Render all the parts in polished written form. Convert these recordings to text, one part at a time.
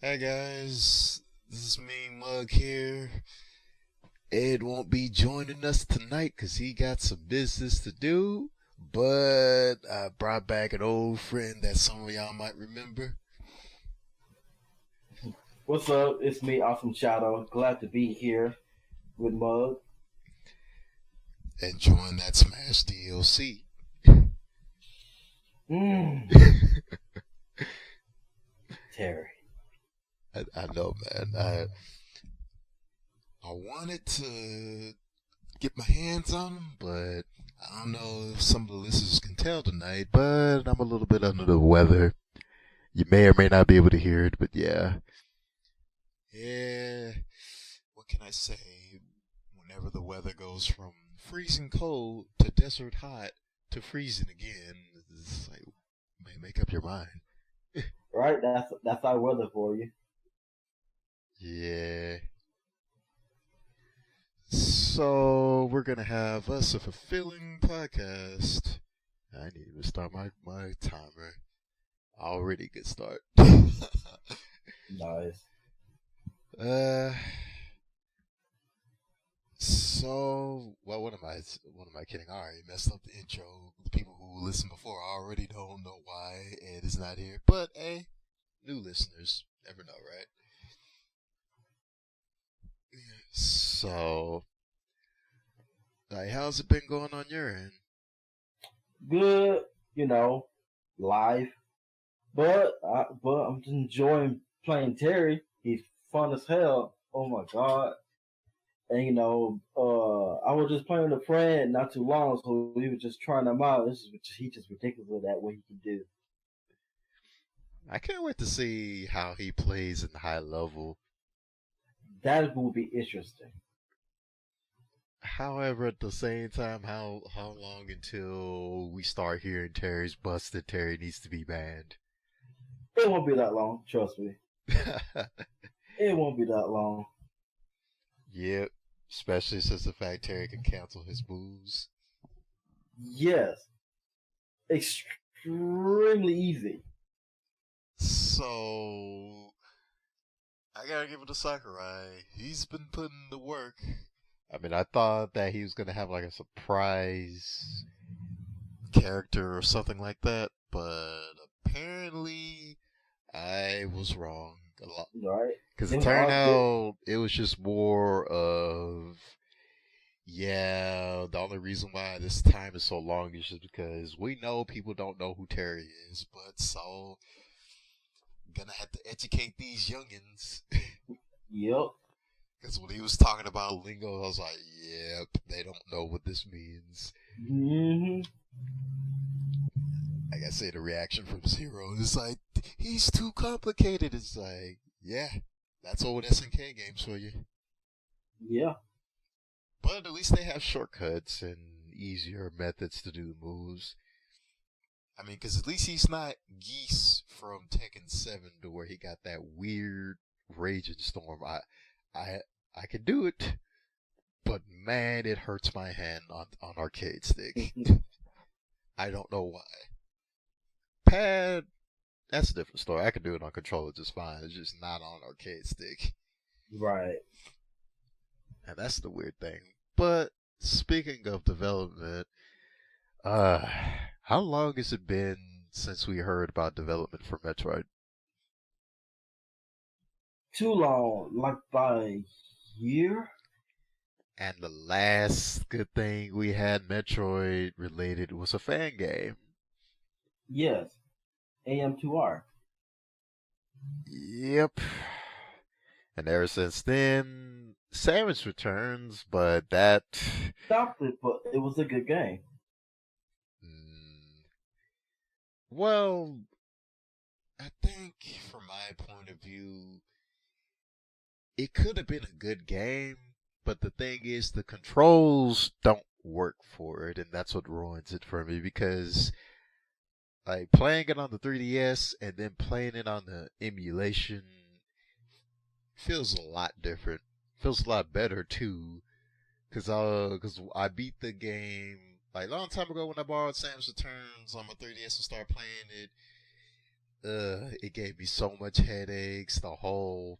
Hey guys, this is me, Mug here. Ed won't be joining us tonight because he got some business to do, but I brought back an old friend that some of y'all might remember. What's up? It's me, Awesome Shadow. Glad to be here with Mug. Enjoying that Smash DLC. Mmm, Terry. I know, man. I wanted to get my hands on him, but I don't know if some of the listeners can tell tonight, but I'm a little bit under the weather. You may or may not be able to hear it, but yeah. Yeah, what can I say? Whenever the weather goes from freezing cold to desert hot to freezing again, it's like, man, make up your mind. Right? That's our weather for you. Yeah. So we're gonna have us a fulfilling podcast. I need to start my timer. Already good start. Nice. uh So, well, what am I kidding? I already messed up the intro. The people who listened before already don't know why Ed is not here. But, hey, new listeners never know, right? So, like, how's it been going on your end? Good, you know, life. But I'm just enjoying playing Terry. He's fun as hell. Oh my god. And I was just playing with a friend not too long, so we were just trying him out. He just ridiculous with that what he can do. I can't wait to see how he plays in high level. That will be interesting. However, at the same time, how long until we start hearing Terry's busted? Terry needs to be banned. It won't be that long, trust me. It won't be that long. Yep. Especially since the fact Terry can cancel his moves. Yes, extremely easy. So I gotta give it to Sakurai. He's been putting the work. I mean, I thought that he was gonna have like a surprise character or something like that, but apparently I was wrong a lot. Right? Because it Them turned are good. out it was just more of, yeah, the only reason why this time is so long is just because we know people don't know who Terry is, but so gonna have to educate these youngins. Yep. Because when he was talking about lingo, I was like, yep, they don't know what this means. Hmm. Like I say, the reaction from Zero is like, he's too complicated. It's like, yeah, that's old SNK games for you. Yeah. But at least they have shortcuts and easier methods to do the moves. I mean, because at least he's not Geese from Tekken 7 to where he got that weird Raging Storm. I, I can do it, but man, it hurts my hand on arcade stick. I don't know why. Pad, that's a different story. I can do it on controller just fine. It's just not on arcade stick. Right. And that's the weird thing. But speaking of development, uh, how long has it been since we heard about development for Metroid? Too long, like by a year. And the last good thing we had Metroid related was a fan game. Yes. AM2R. Yep. And ever since then, Samus returns, but that. Stopped it, but it was a good game. mm, Well, I think from my point of view, it could have been a good game, but the thing is, the controls don't work for it, and that's what ruins it for me because like playing it on the 3DS and then playing it on the emulation feels a lot different. Feels a lot better too, cause I beat the game like a long time ago when I borrowed Samus Returns on my 3DS and started playing it. It gave me so much headaches. The whole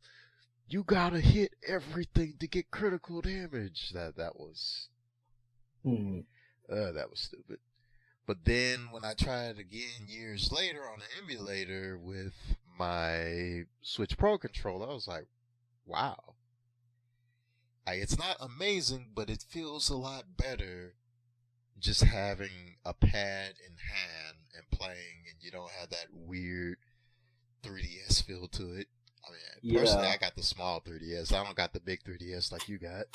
you gotta hit everything to get critical damage. Hmm. That was stupid. But then when I tried again years later on an emulator with my Switch Pro controller, I was like, wow. It's not amazing, but it feels a lot better just having a pad in hand and playing, and you don't have that weird 3DS feel to it. I mean, personally, Yeah, I got the small 3DS. I don't got the big 3DS like you got.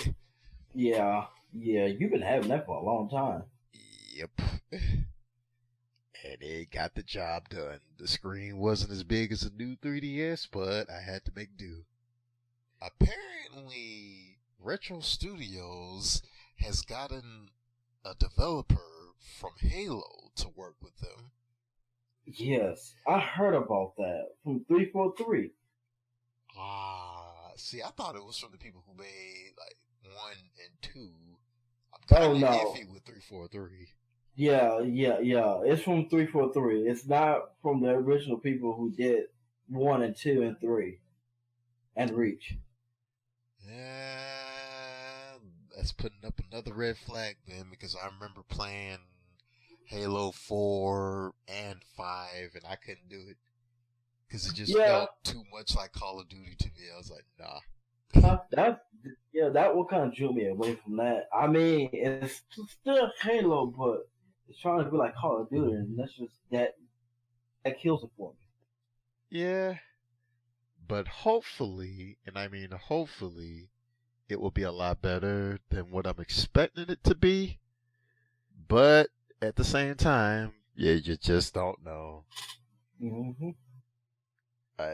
yeah, yeah. You've been having that for a long time. Yep. And it got the job done. The screen wasn't as big as a new 3DS, but I had to make do. Apparently, Retro Studios has gotten a developer from Halo to work with them. Yes, I heard about that from 343. See, I thought it was from the people who made like 1 and 2. I'm Oh kind of no. iffy with 343. Yeah, yeah, yeah. It's from 343. It's not from the original people who did 1 and 2 and 3 and Reach. Yeah, that's putting up another red flag then, because I remember playing Halo 4 and 5 and I couldn't do it because it just Yeah, felt too much like Call of Duty to me. I was like, nah. that yeah, that what kind of drew me away from that. I mean, it's still Halo, but it's trying to be like Call of Duty, and that's just that kills it for me. Yeah, but hopefully, and I mean hopefully, it will be a lot better than what I'm expecting it to be. But at the same time, yeah, you just don't know. Hmm.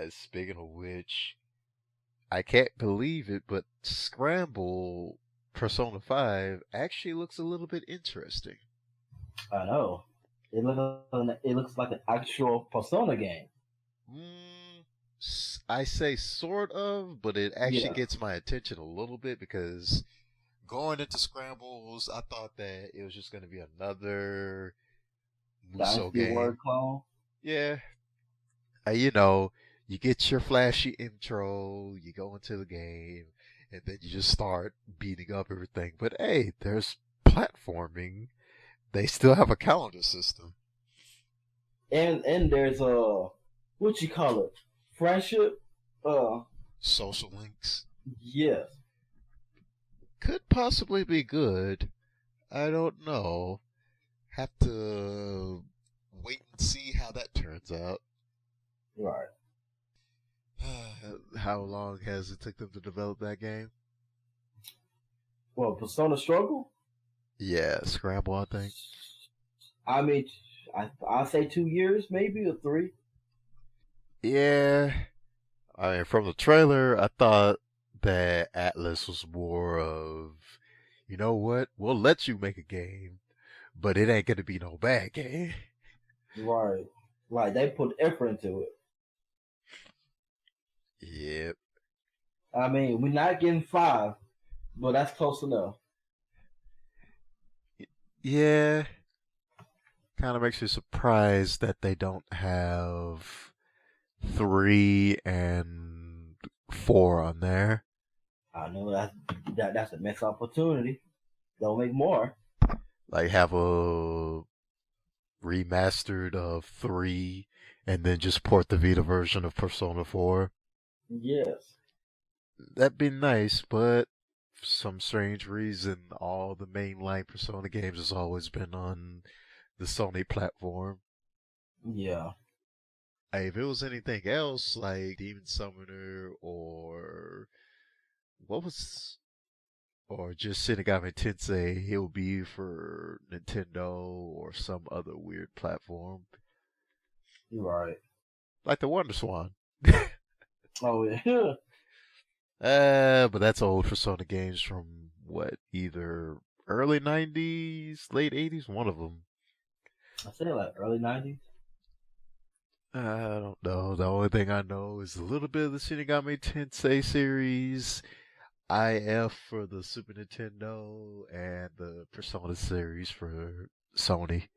Speaking of which, I can't believe it, but Scramble Persona 5 actually looks a little bit interesting. I know. It looks like an actual Persona game. Mm, I say sort of, but it actually Yeah, gets my attention a little bit because going into Scrambles, I thought that it was just going to be another Muso Dynasty Word game. clone. Yeah, you know, you get your flashy intro, you go into the game, and then you just start beating up everything. But hey, there's platforming. They still have a calendar system. And there's what you call it, friendship. Uh, Social links yes. could possibly be good. I don't know. Have to wait and see how that turns out. Right. How long has it took them to develop that game? Well, Persona Struggle. Yeah, Scramble, I think. I mean, I say 2 years, maybe or three. Yeah, I mean, from the trailer, I thought that Atlas was more of, you know what? We'll let you make a game, but it ain't gonna be no bad game. Right. Right. They put effort into it. Yep. I mean, we're not getting 5, but that's close enough. Yeah. Kind of makes you surprised that they don't have 3 and 4 on there. I know that's a missed opportunity. They'll make more. Like have a remastered of 3 and then just port the Vita version of Persona 4. Yes. That'd be nice, but for some strange reason, all the mainline Persona games has always been on the Sony platform. Yeah. Hey, if it was anything else like Demon Summoner or what was or just Shinigami Tensei, it would be for Nintendo or some other weird platform. You're right. Like the Wonder Swan. Oh yeah. But that's old Persona games from what, either early 90s, late 80s, one of them. I say like early '90s. I don't know. The only thing I know is a little bit of the Shinigami Tensei series, IF for the Super Nintendo, and the Persona series for Sony.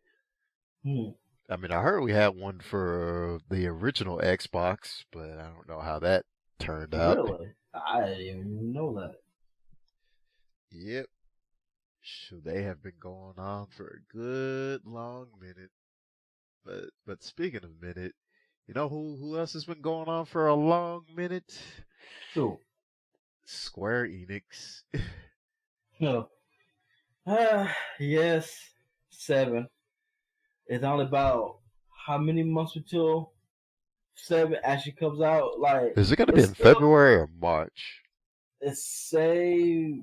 Hmm. I mean, I heard we had one for the original Xbox, but I don't know how that turned out. Really? I didn't even know that. Yep. So they have been going on for a good long minute. But speaking of minute, you know who else has been going on for a long minute? True. Square Enix. No. Yes. 7. It's only about how many months until 7 actually comes out? Like, Is it gonna be it's in still, February or March? it's say,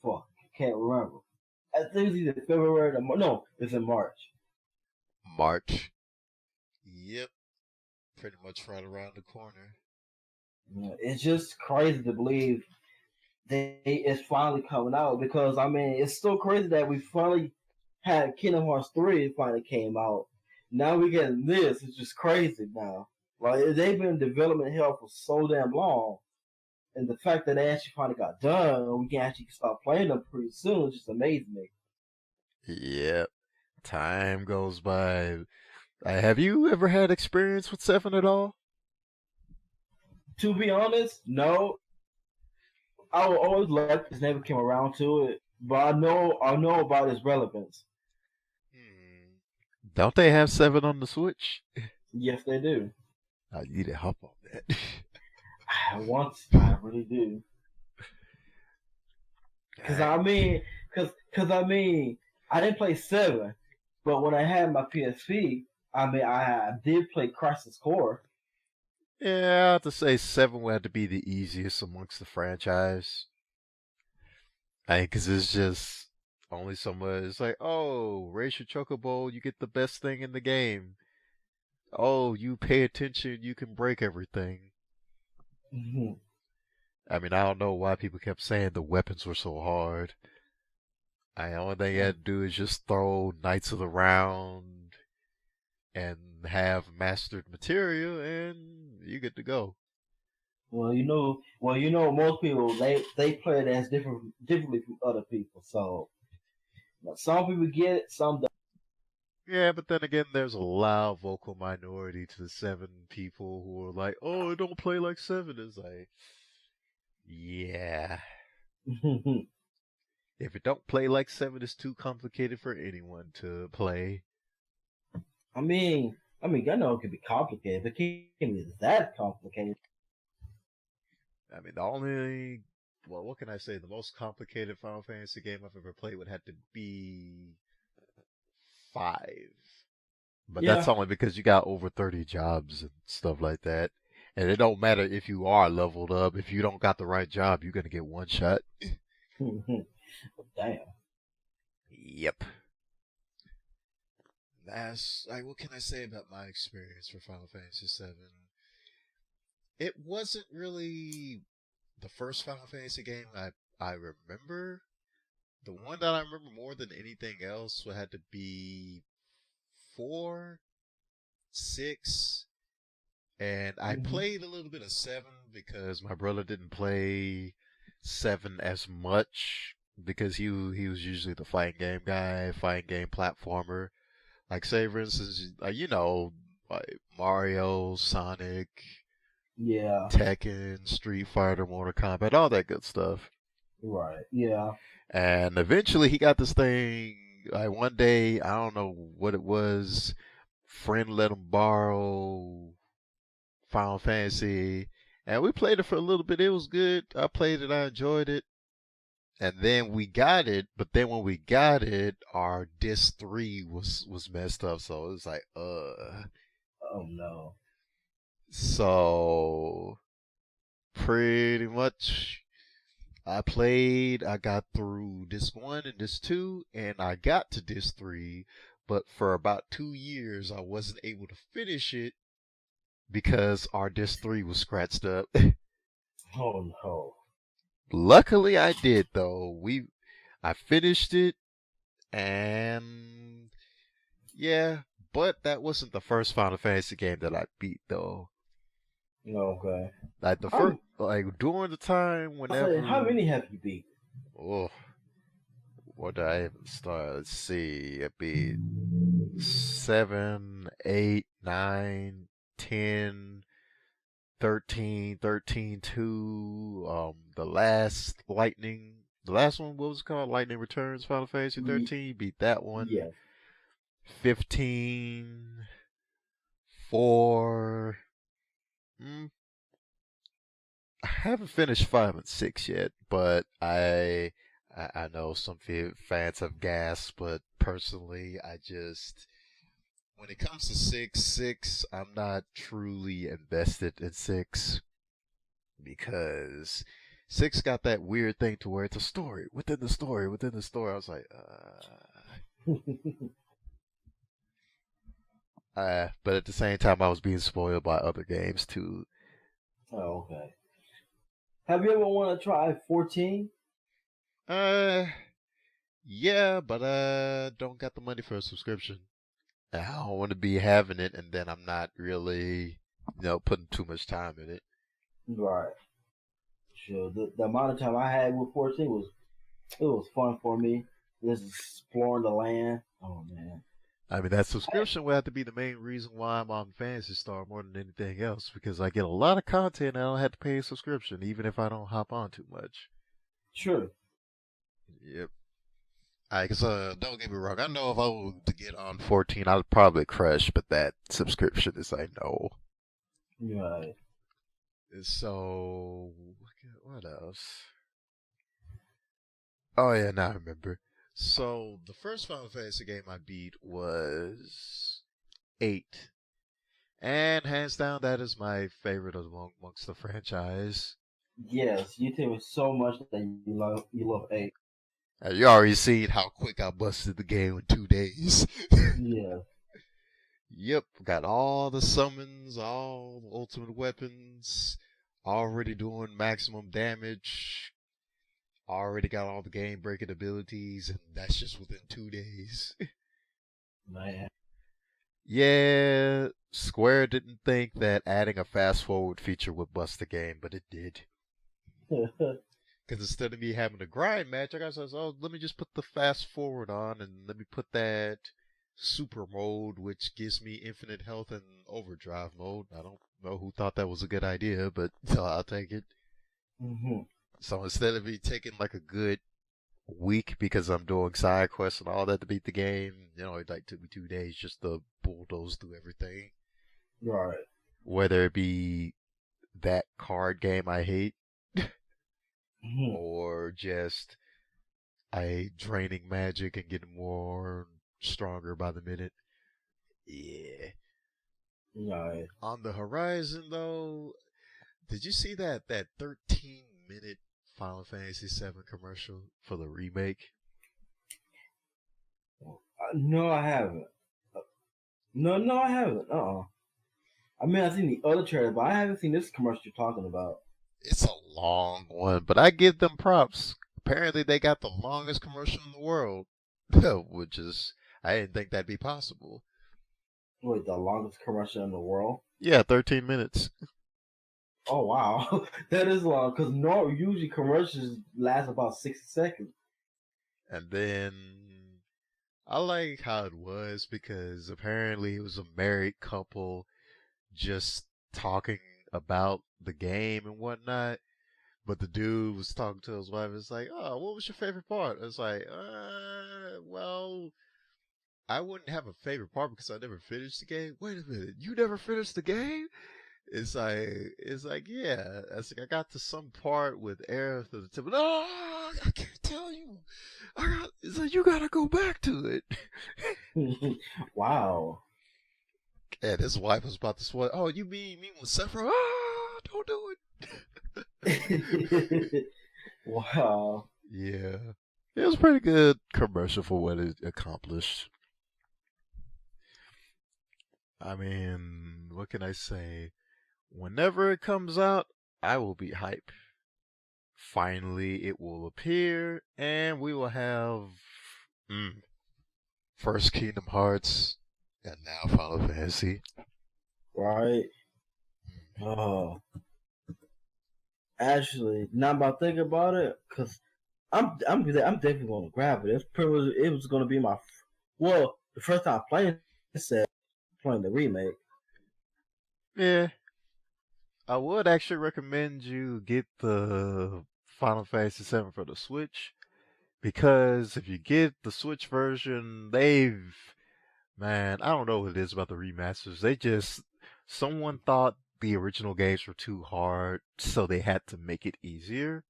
fuck, I can't remember. I think it's either February or no, it's in March. March. Yep. Pretty much right around the corner. Yeah, it's just crazy to believe it's finally coming out because I mean it's so crazy that we finally had Kingdom Hearts 3 finally came out. Now we're getting this. It's just crazy now. Like they've been in development hell for so damn long. And the fact that they actually finally got done and we can actually start playing them pretty soon just amazed me. Yep. Time goes by. Have you ever had experience with 7 at all? To be honest, no. I would always like this never came around to it. But I know about its relevance. Hmm. Don't they have 7 on the Switch? Yes they do. I need to hop on that. I really do. Cause I mean, I mean, I didn't play 7, but when I had my PSP, I mean, I did play Crisis Core. Yeah, I have to say 7 would have to be the easiest amongst the franchise. Because it's just only so much. It's like, oh, race your chocobo, you get the best thing in the game. Oh, you pay attention, you can break everything. Mhm. I mean, I don't know why people kept saying the weapons were so hard. Only thing you had to do is just throw Knights of the Round and have mastered materia, and you get to go. Most people they play it as differently from other people. So some people get it, some don't. Yeah, but then again, there's a loud vocal minority to the 7 people who are like, "Oh, it don't play like 7." It's like, yeah, if it don't play like 7, it's too complicated for anyone to play. I know it can be complicated, but it can't be that complicated. I mean, the only, well, what can I say? The most complicated Final Fantasy game I've ever played would have to be 5. But that's Yeah. only because you got over 30 jobs and stuff like that. And it don't matter if you are leveled up. If you don't got the right job, you're going to get one shot. Damn. Yep. That's like, what can I say about my experience for Final Fantasy VII? It wasn't really the first Final Fantasy game I remember. The one that I remember more than anything else would have to be 4, 6, and I Hmm. played a little bit of 7 because my brother didn't play 7 as much because he was usually the fighting game guy, fighting game platformer. Like say for instance, like Mario, Sonic, Yeah. Tekken, Street Fighter, Mortal Kombat, all that good stuff. Right. Yeah. And eventually he got this thing. Like one day, I don't know what it was. Friend let him borrow Final Fantasy, and we played it for a little bit. It was good. I played it. I enjoyed it. And then we got it, but then when we got it, our disc 3 was messed up. So it was like, Oh no. So pretty much I got through disc 1 and disc 2, and I got to disc 3, but for about 2 years I wasn't able to finish it because our disc 3 was scratched up. Oh no. Luckily I did though. I finished it, and yeah, but that wasn't the first Final Fantasy game that I beat though. Okay. Like the first, I'm. like during the time I said, how whenever, many have you beat? oh, what did I even start? Let's see, I beat 7, 8, 9, 10, 13, 13, 2. The last one, what was it called? Lightning Returns Final Fantasy Ye- 13. You beat that one. Yes. 15, 4. Mm, I haven't finished 5 and 6 yet, but I know some fans have gasped, but personally, when it comes to 6, I'm not truly invested in 6 because 6 got that weird thing to where it's a story within the story within the story. I was like, but at the same time, I was being spoiled by other games too. Oh, okay. Have you ever want to try 14? Uh, yeah, but don't got the money for a subscription. I don't want to be having it, and then I'm not really, putting too much time in it. Right. Sure. The amount of time I had with 14 was fun for me. Just exploring the land. Oh man. I mean, that subscription would have to be the main reason why I'm on Fantasy Star more than anything else, because I get a lot of content and I don't have to pay a subscription, even if I don't hop on too much. Sure. Yep. Cause don't get me wrong, I know if I were to get on 14, I'd probably crush, but that subscription is like no. Right. So what else? Oh yeah, now I remember. So the first Final Fantasy game I beat was 8. And hands down, that is my favorite amongst the franchise. Yes, you tell me so much that you love 8. You already seen how quick I busted the game in 2 days. Yeah. Yep, got all the summons, all the ultimate weapons, already doing maximum damage, already got all the game breaking abilities, and that's just within 2 days. Man. Yeah, Square didn't think that adding a fast forward feature would bust the game, but it did. Because instead of me having a grind match, I got says, oh, let me just put the fast forward on and let me put that super mode, which gives me infinite health and overdrive mode. I don't know who thought that was a good idea, but I'll take it. hmm So instead of me taking like a good week because I'm doing side quests and all that to beat the game, it like took me 2 days just to bulldoze through everything. Right. Whether it be that card game I hate hmm or just I draining magic and getting more stronger by the minute. Yeah. Right. On the horizon though, did you see that 13-minute Final Fantasy VII commercial for the remake? No, I haven't. No, I haven't. I mean, I've seen the other trailer, but I haven't seen this commercial you're talking about. It's a long one, but I give them props. Apparently they got the longest commercial in the world, which is I didn't think that'd be possible. Wait, the longest commercial in the world? Yeah, 13 minutes. Oh wow, that is long. Because usually commercials last about 60 seconds. And then I like how it was because apparently it was a married couple just talking about the game and whatnot. But the dude was talking to his wife. It's like, oh, what was your favorite part? It's like, well, I wouldn't have a favorite part because I never finished the game. Wait a minute, you never finished the game? It's like, yeah. I got to some part with Aerith at the tip. No, I can't tell you. It's like you gotta go back to it. Wow. And his wife was about to swear. Oh, you mean me with Sephiroth? Ah, don't do it. Wow. Yeah, it was a pretty good commercial for what it accomplished. I mean, what can I say? Whenever it comes out, I will be hype. Finally, it will appear, and we will have first Kingdom Hearts, and now Final Fantasy. Right. Oh. Actually, now I'm about to think about it, cause I'm definitely gonna grab it. It was gonna be the first time playing Instead of playing the remake. Yeah, I would actually recommend you get the Final Fantasy VII for the Switch because if you get the Switch version, man, I don't know what it is about the remasters. Someone thought the original games were too hard, so they had to make it easier.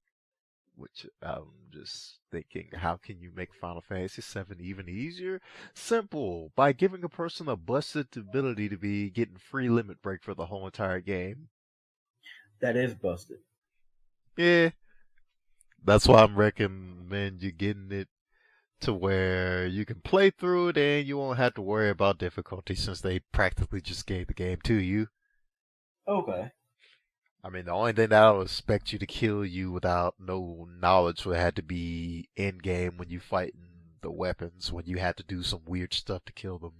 Which I'm just thinking, how can you make Final Fantasy VII even easier? Simple, by giving a person a busted ability to be getting free limit break for the whole entire game. That is busted. Yeah, that's why I'm recommend you getting it to where you can play through it and you won't have to worry about difficulty since they practically just gave the game to you. Okay. I mean, the only thing that I would expect you to kill you without no knowledge would have to be in game when you fighting the weapons, when you had to do some weird stuff to kill them.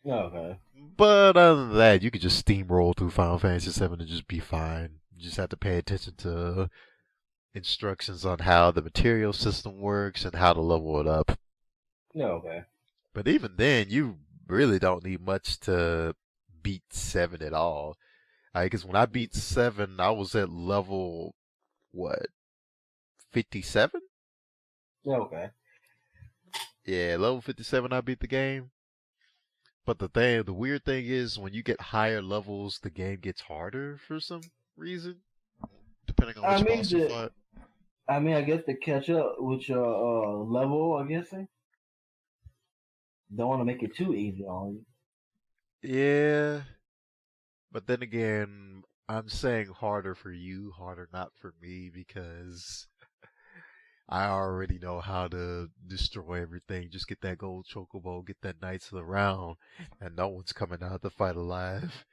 Okay. But other than that, you could just steamroll through Final Fantasy VII and just be fine. You just have to pay attention to instructions on how the material system works and how to level it up. Okay. But even then, you really don't need much to beat 7 at all. Because when I beat 7, I was at level, what, 57? Okay. Yeah, level 57 I beat the game. But the weird thing is when you get higher levels, the game gets harder for some reason. Depending on which boss you fight. I guess to catch up with your level, I'm guessing. Don't want to make it too easy on you. Yeah. But then again, I'm saying harder for you, harder not for me, because I already know how to destroy everything. Just get that gold chocobo, get that Knights of the Round, and no one's coming out to fight alive.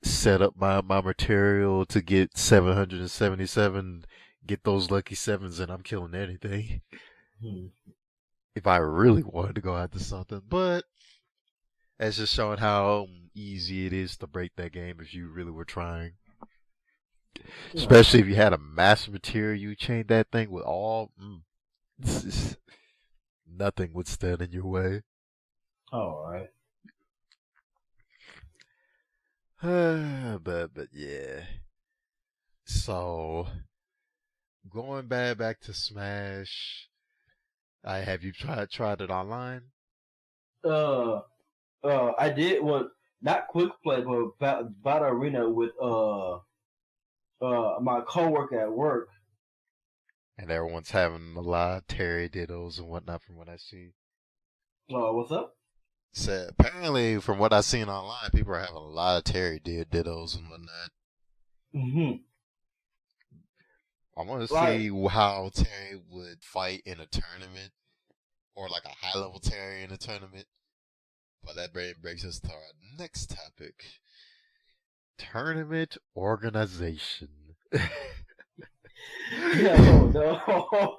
Set up my material to get 777, get those lucky 7s, and I'm killing anything. If I really wanted to go after something, but that's just showing how easy it is to break that game if you really were trying. Especially if you had a master material, you chained that thing with all. Nothing would stand in your way. Alright. but yeah. So going back to Smash, have you tried it online? I did not quick play, but battle arena with my coworker at work. And everyone's having a lot of Terry Dittos and whatnot from what I see. What's up? So apparently, from what I've seen online, people are having a lot of Terry Dittos and whatnot. I want to see how Terry would fight in a tournament, or like a high level Terry in a tournament. But that brings us to our next topic: tournament organization. No.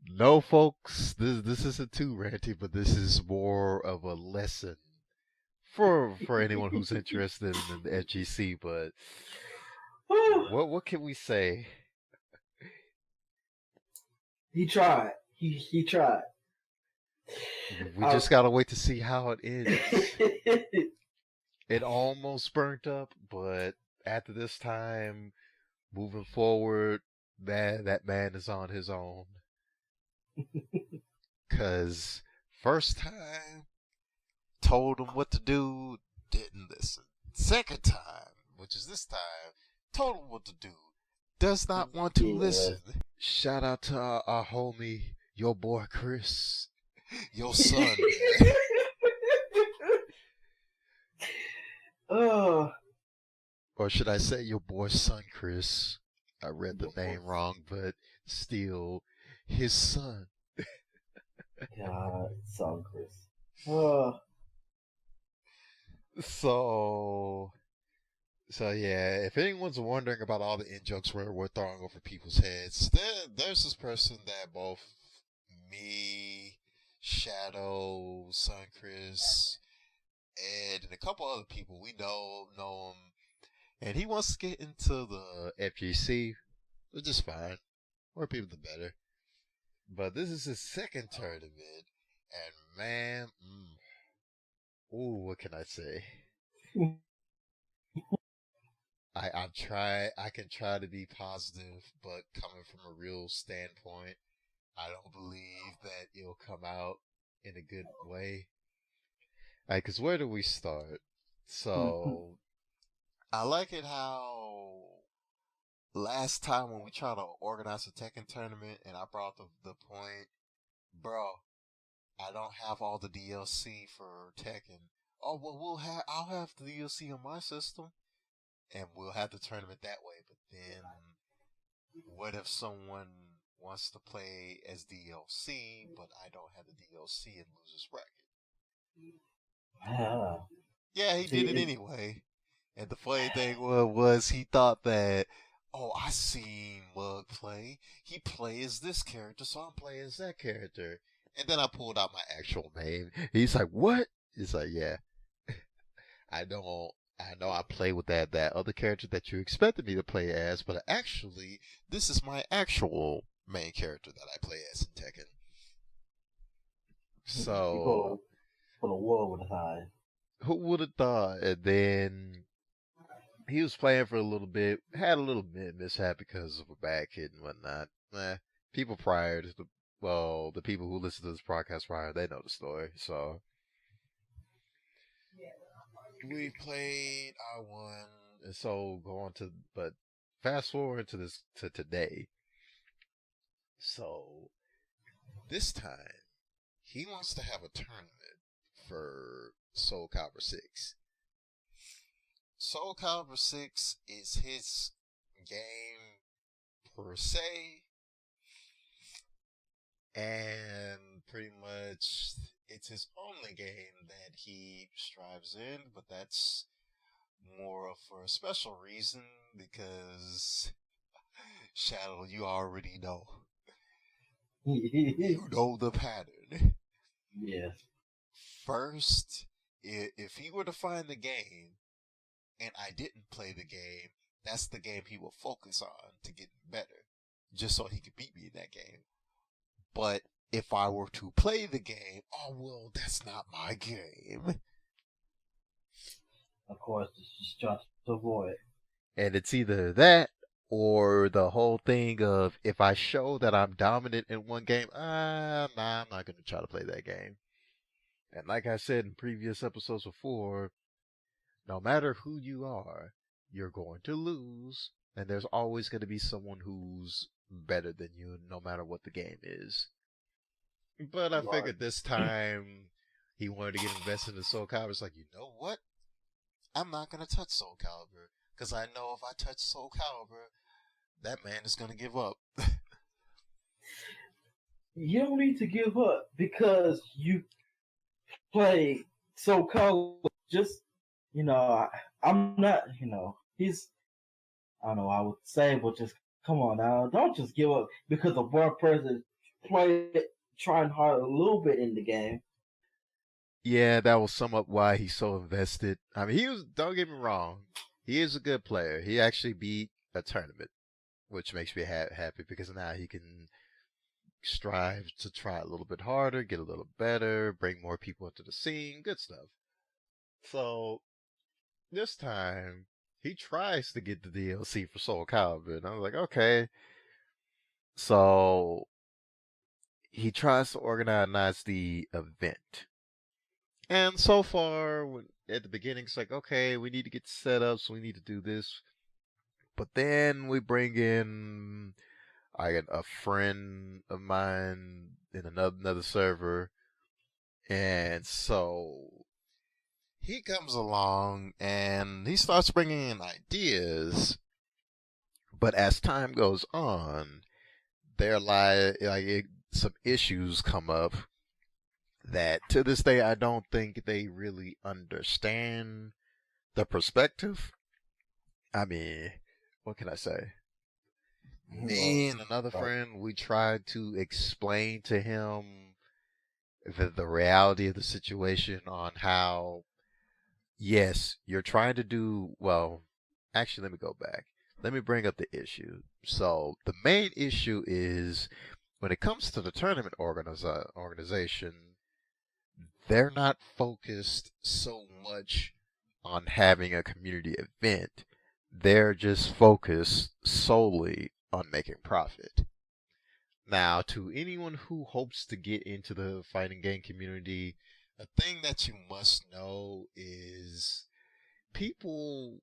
No, folks, this isn't too ranty, but this is more of a lesson for anyone who's interested in the FGC. But what can we say? He tried. He tried. We just gotta wait to see how it ends. It almost burnt up, but after this time, moving forward, that man is on his own. 'Cause first time, told him what to do, didn't listen. Second time, which is this time, told him what to do, does not want to listen. Shout out to our homie, your boy Chris, your son, man. Or should I say your boy's son, Chris? I read the name wrong, but still, his son. God, son, Chris. So yeah, if anyone's wondering about all the in-jokes we're throwing over people's heads, there's this person that both me, Shadow, Son Chris, and a couple other people we know him, and he wants to get into the FGC, which is fine. More people the better. But this is his second tournament, And man, ooh, what can I say? I can try to be positive, but coming from a real standpoint, I don't believe that it'll come out in a good way. Cause where do we start? So, I like it how last time when we tried to organize a Tekken tournament and I brought the point, bro, I don't have all the DLC for Tekken. Oh, well, I'll have the DLC on my system and we'll have the tournament that way. But then, what if someone wants to play as DLC, but I don't have the DLC and loses bracket? Yeah. Yeah, he See, did it anyway. And the funny thing was he thought that, oh, I seen Mug play. He plays this character, so I'm playing as that character. And then I pulled out my actual name. He's like, what? He's like, yeah. I know I play with that other character that you expected me to play as, but actually, this is my actual main character that I play as in Tekken. So, for the world with his eyes. who would have thought? And then he was playing for a little bit, had a little mishap because of a back hit and whatnot. People prior to the people who listen to this podcast prior, they know the story. So we played, I won, and so but fast forward to today. So this time he wants to have a tournament for Soul Calibur 6. Soul Calibur 6 is his game per se, and pretty much it's his only game that he strives in, but that's more for a special reason because Shadow, you already know. You know the pattern. Yes. First, if he were to find the game and I didn't play the game, that's the game he will focus on to get better, just so he could beat me in that game. But if I were to play the game, oh well, that's not my game. Of course, it's just to avoid. And it's either that or the whole thing of if I show that I'm dominant in one game, nah, I'm not going to try to play that game. And like I said in previous episodes before, no matter who you are, you're going to lose. And there's always going to be someone who's better than you, no matter what the game is. But I figured this time he wanted to get invested in Soul Calibur. It's like, you know what? I'm not going to touch Soul Calibur. Because I know if I touch Soul Calibur, that man is going to give up. You don't need to give up because you play Soul Calibur. Just, I'm not, he's, I don't know, I would say, but just come on now. Don't just give up because of one person trying hard a little bit in the game. Yeah, that will sum up why he's so invested. I mean, don't get me wrong, he is a good player. He actually beat a tournament, which makes me happy because now he can strive to try a little bit harder, get a little better, bring more people into the scene, good stuff. So, this time, he tries to get the DLC for Soul Calibur, and I was like, okay. So, he tries to organize the event. And so far, at the beginning, it's like, okay, we need to get set up, so we need to do this. But then we bring in a friend of mine in another server. And so he comes along and he starts bringing in ideas. But as time goes on, some issues come up that to this day I don't think they really understand the perspective. I mean, what can I say? Me and another friend, we tried to explain to him the reality of the situation on how, yes, you're trying to do, well, actually, let me go back. Let me bring up the issue. So, the main issue is when it comes to the tournament organization, they're not focused so much on having a community event. They're just focused solely on making profit. Now, to anyone who hopes to get into the fighting game community, a thing that you must know is people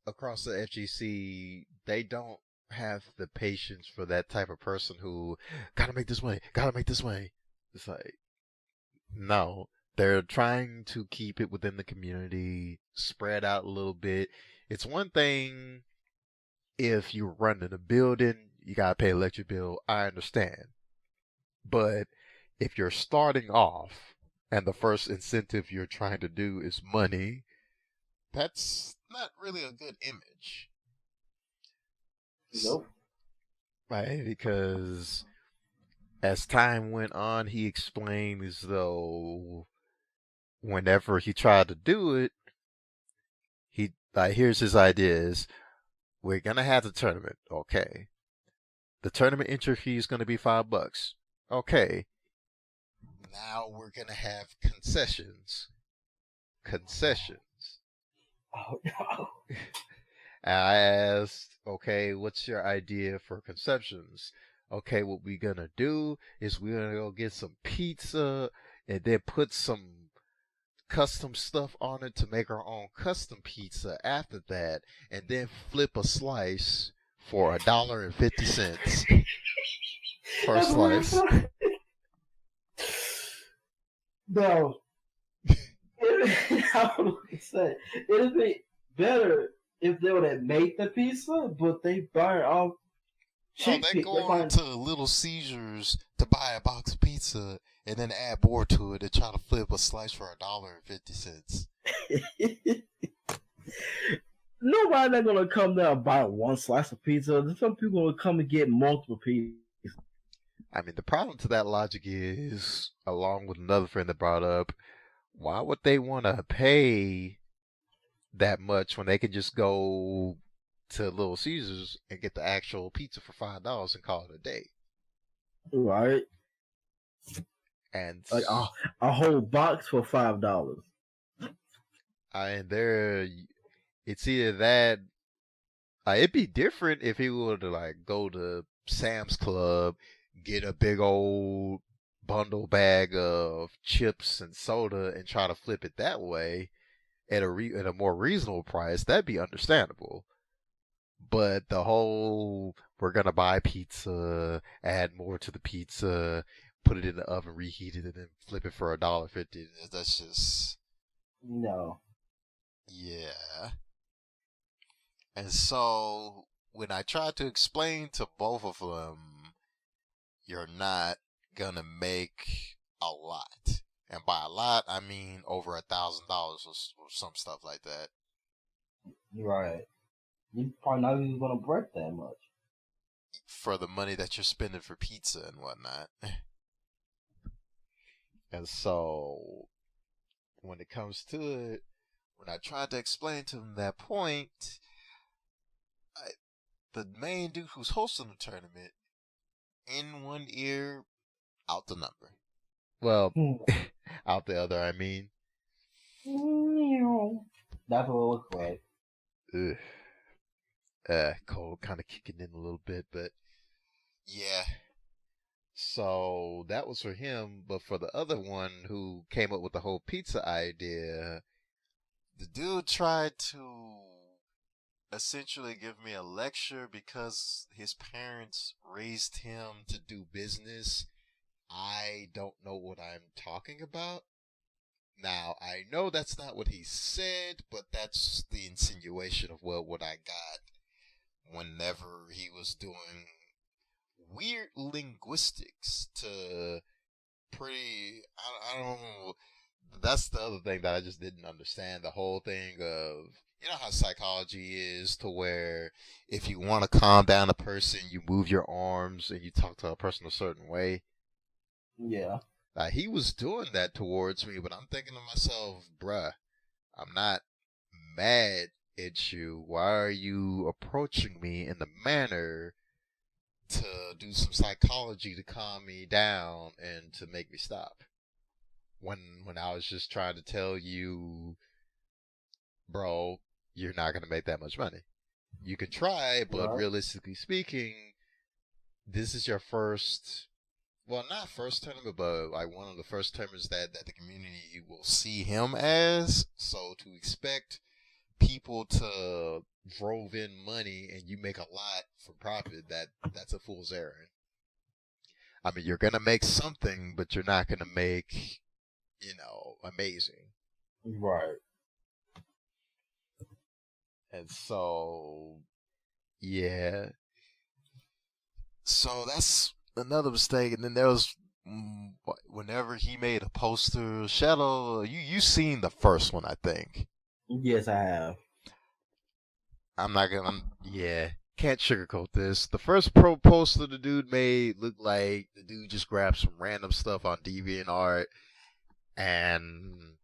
across the FGC, they don't have the patience for that type of person who gotta make this way, gotta make this way. It's like, no, they're trying to keep it within the community, spread out a little bit. It's one thing if you're running a building, you gotta pay electric bill. I understand. But if you're starting off and the first incentive you're trying to do is money, that's not really a good image. Nope. Right? Because as time went on, he explained as though whenever he tried to do it, he here's his ideas. We're gonna have the tournament, okay. The tournament entry fee is gonna be $5. Okay. Now we're gonna have concessions. Concessions. Oh no. And I asked, okay, what's your idea for concessions? Okay, what we're gonna do is we're gonna go get some pizza and then put some custom stuff on it to make our own custom pizza after that, and then flip a slice for $1.50 per slice. No. I was gonna say it'd be better if they would have made the pizza, but they burn off. No, they go into Little Caesars to buy a box of pizza and then add more to it and try to flip a slice for $1.50. Nobody's not gonna come there and buy one slice of pizza. Some people will come and get multiple pizzas. I mean, the problem to that logic is, along with another friend that brought up, why would they want to pay that much when they can just go to Little Caesars and get the actual pizza for $5 and call it a day? Right. And like a whole box for $5. And there, it's either that. It'd be different if he were to like go to Sam's Club, get a big old bundle bag of chips and soda, and try to flip it that way at a more reasonable price. That'd be understandable. But the whole we're gonna buy pizza, add more to the pizza, put it in the oven, reheat it, and then flip it for $1.50. That's just no. Yeah. And so when I tried to explain to both of them, you're not gonna make a lot, and by a lot I mean over $1,000 or some stuff like that. Right. You probably not even gonna break that much for the money that you're spending for pizza and whatnot. And so when it comes to it, when I tried to explain to him that point, the main dude who's hosting the tournament, in one ear, out the number. Well, out the other, I mean. That's what it looks like. Cold kind of kicking in a little bit, but yeah. So that was for him, but for the other one who came up with the whole pizza idea, the dude tried to essentially give me a lecture because his parents raised him to do business. I don't know what I'm talking about. Now, I know that's not what he said, but that's the insinuation of what I got whenever he was doing weird linguistics to I don't know. That's the other thing that I just didn't understand. The whole thing of, you know how psychology is, to where if you want to calm down a person, you move your arms and you talk to a person a certain way. Yeah. He was doing that towards me, but I'm thinking to myself, bruh, I'm not mad at you. Why are you approaching me in the manner to do some psychology to calm me down and to make me stop? when I was just trying to tell you, bro, you're not gonna make that much money. You can try, but Right. realistically speaking, this is your first, well, not first tournament, but like one of the first tournaments that the community will see him as. So to expect people to drove in money and you make a lot for profit, that's a fool's errand. I mean, you're gonna make something, but you're not gonna make, amazing. Right. And so, yeah. So that's another mistake. And then there was whenever he made a poster, Shadow. You seen the first one, I think. Yes, I have. I'm not gonna. Yeah, can't sugarcoat this. The first pro poster the dude made looked like the dude just grabbed some random stuff on DeviantArt and.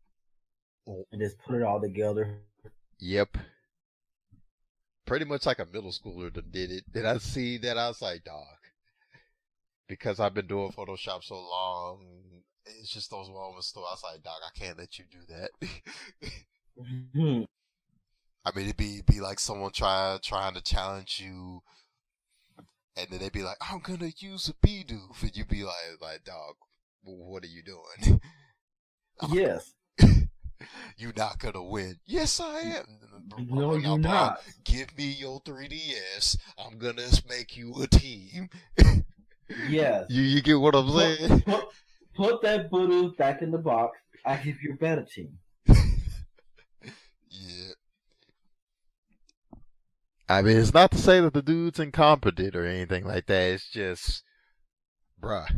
And just put it all together. Yep. Pretty much like a middle schooler that did it. Did I see that? I was like, dog. Because I've been doing Photoshop so long, it's just those moments. So I was like, dog, I can't let you do that. I mean, it'd be like someone trying to challenge you, and then they'd be like, I'm gonna use a Bidoof, and you'd be like, dog, what are you doing? Yes. You're not gonna win. Yes, I am. No, you're not. Give me your 3DS. I'm gonna make you a team. Yes. You get what I'm saying? Put that Bidoof back in the box. I give you a better team. Yeah. I mean, it's not to say that the dude's incompetent or anything like that. It's just, bruh,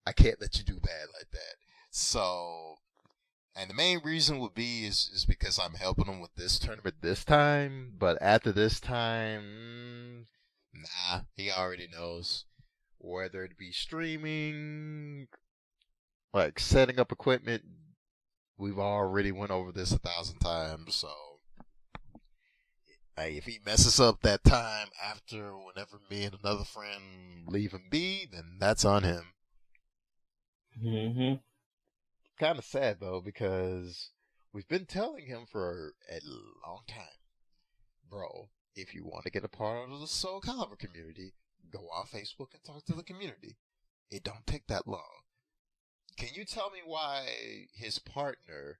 I can't let you do bad like that. So, and the main reason would be is because I'm helping him with this tournament this time. But after this time, nah, he already knows. Whether it be streaming, like setting up equipment, we've already went over this 1,000 times. So, hey, if he messes up that time after whenever me and another friend leave him be, then that's on him. Mm-hmm. Kind of sad though, because we've been telling him for a long time, bro, if you want to get a part of the Soul Calibur community, go on Facebook and talk to the community. It don't take that long. Can you tell me why his partner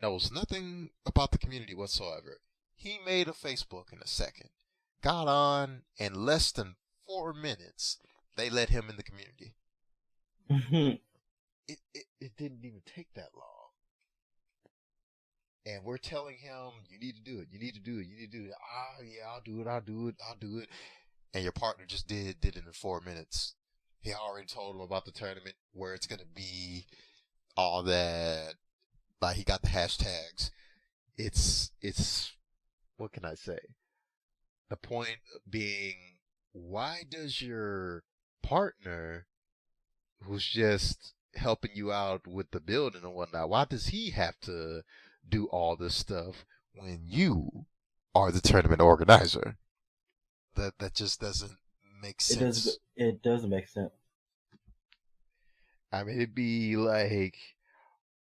knows nothing about the community whatsoever? He made a Facebook in a second, got on, in less than 4 minutes, they let him in the community. Mm-hmm. It didn't even take that long. And we're telling him, you need to do it, you need to do it, you need to do it. Yeah, I'll do it. And your partner just did it in 4 minutes. He already told him about the tournament, where it's going to be, all that. Like, he got the hashtags. It's, what can I say? The point being, why does your partner, who's just helping you out with the building and whatnot, why does he have to do all this stuff when you are the tournament organizer? That just doesn't make sense. It doesn't make sense. I mean, it'd be like,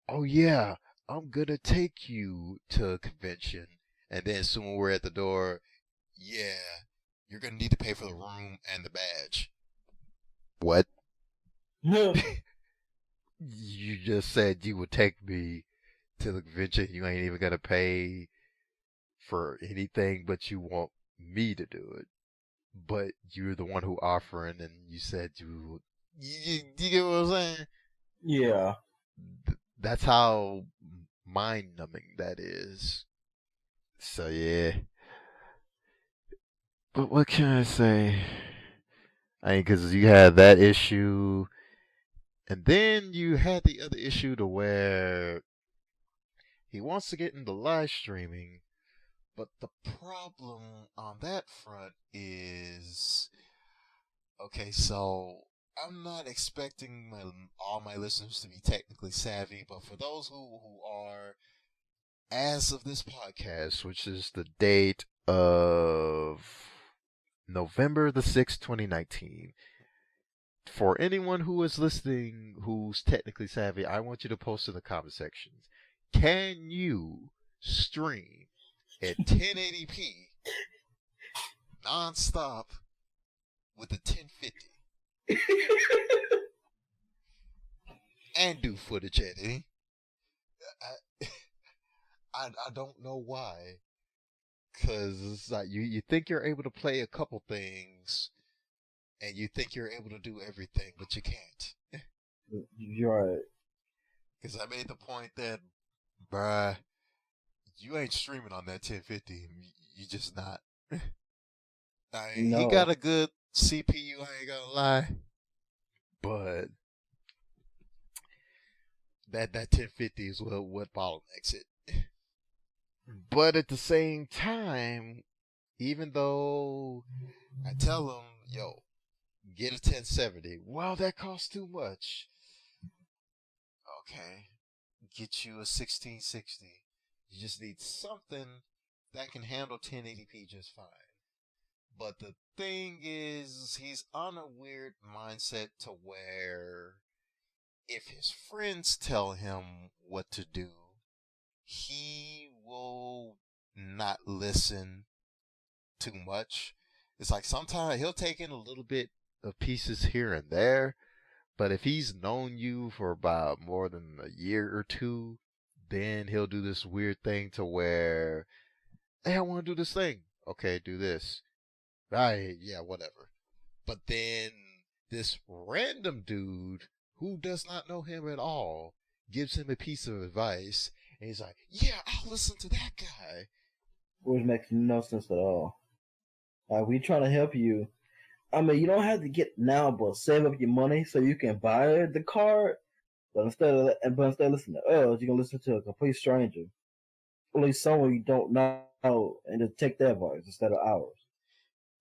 oh yeah, I'm gonna take you to a convention, and then soon we're at the door, yeah, you're gonna need to pay for the room and the badge. What? You just said you would take me to the convention. You ain't even gonna pay for anything, but you want me to do it. But you're the one who offering, and you said you get what I'm saying? Yeah. That's how mind numbing that is. So yeah. But what can I say? I mean, because you had that issue, and then you had the other issue to where he wants to get into live streaming, but the problem on that front is, okay, so I'm not expecting all my listeners to be technically savvy, but for those who are, as of this podcast, which is the date of November the 6th, 2019, For anyone who is listening who's technically savvy, I want you to post in the comment sections. Can you stream at 1080p nonstop with a 1050 and do footage editing? I don't know why. Because it's like you think you're able to play a couple things and you think you're able to do everything, but you can't. You're right. Because I made the point that, bruh, you ain't streaming on that 1050. You just not. I mean, No. he got a good CPU, I ain't gonna lie. But that 1050 is what bottlenecks it. But at the same time, even though I tell him, yo, get a 1070. Well, that costs too much. Okay. Get you a 1660. You just need something that can handle 1080p just fine. But the thing is, he's on a weird mindset to where if his friends tell him what to do, he will not listen too much. It's like sometimes he'll take in a little bit of pieces here and there, but if he's known you for about more than a year or two, then he'll do this weird thing to where, hey, I want to do this thing. Okay, do this. Right, yeah, whatever. But then this random dude who does not know him at all gives him a piece of advice, and he's like, yeah, I'll listen to that guy. Which makes no sense at all. We trying to help you. I mean, you don't have to get now, but save up your money so you can buy the card. But instead of listening to us, you can listen to a complete stranger, at least someone you don't know, and just take their advice instead of ours.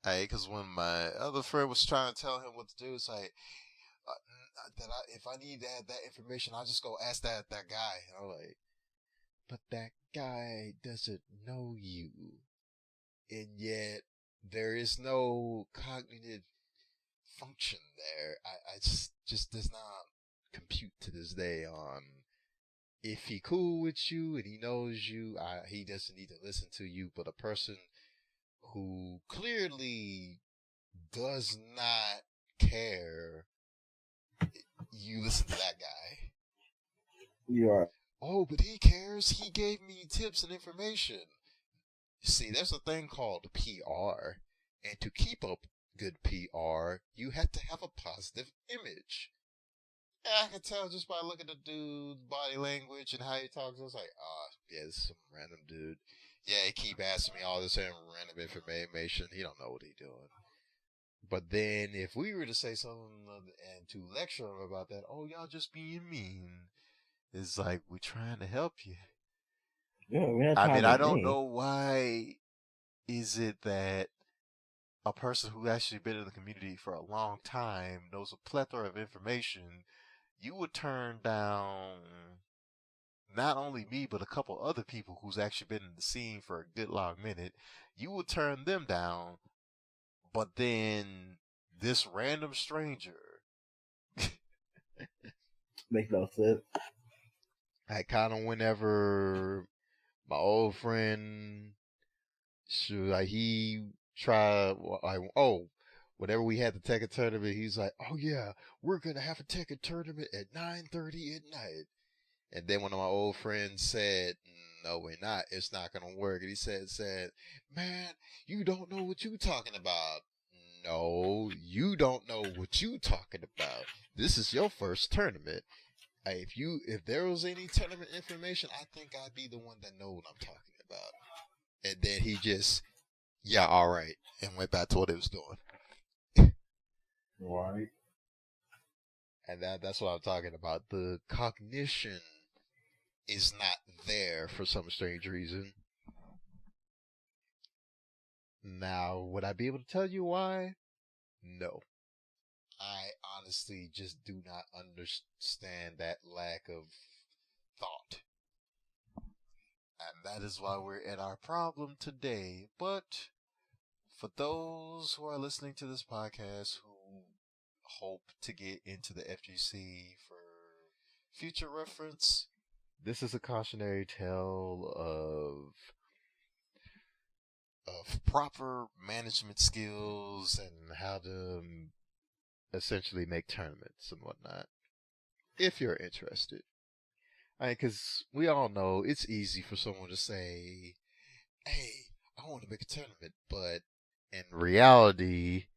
Hey, because when my other friend was trying to tell him what to do, it's like if I need that information, I'll just go ask that guy. And I'm like, but that guy doesn't know you, and yet there is no cognitive function there. I just does not compute to this day on if he cool with you and he knows you. He doesn't need to listen to you, but a person who clearly does not care, you listen to that guy. You are. Oh, but he cares. He gave me tips and information. See, there's a thing called PR, and to keep up good PR, you have to have a positive image. And I can tell just by looking at the dude's body language and how he talks. I was like, yeah, this is some random dude. Yeah, he keep asking me all this random information. He don't know what he doing. But then if we were to say something and to lecture him about that, oh, y'all just being mean. It's like, we're trying to help you. Yeah, we're not I trying mean, to I don't be. know why is it that a person who actually been in the community for a long time knows a plethora of information, you would turn down not only me, but a couple other people who's actually been in the scene for a good long minute. You would turn them down, but then this random stranger. Makes no sense. I kind of whenever my old friend, like he tried, whenever we had the Tekken tournament, he's like, oh yeah, we're gonna have a Tekken tournament at 9:30 at night. And then one of my old friends said, no, we're not. It's not gonna work. And he said, man, you don't know what you talking about. No, you don't know what you talking about. This is your first tournament. If there was any tournament information, I think I'd be the one that know what I'm talking about. And then he just, yeah, all right, and went back to what he was doing. Right. And that's what I'm talking about. The cognition is not there for some strange reason. Now, would I be able to tell you why? No. I honestly just do not understand that lack of thought. And that is why we're at our problem today. But for those who are listening to this podcast who hope to get into the FGC for future reference, this is a cautionary tale of proper management skills and how to essentially make tournaments and whatnot. If you're interested, because we all know it's easy for someone to say, "Hey, I want to make a tournament," but in reality,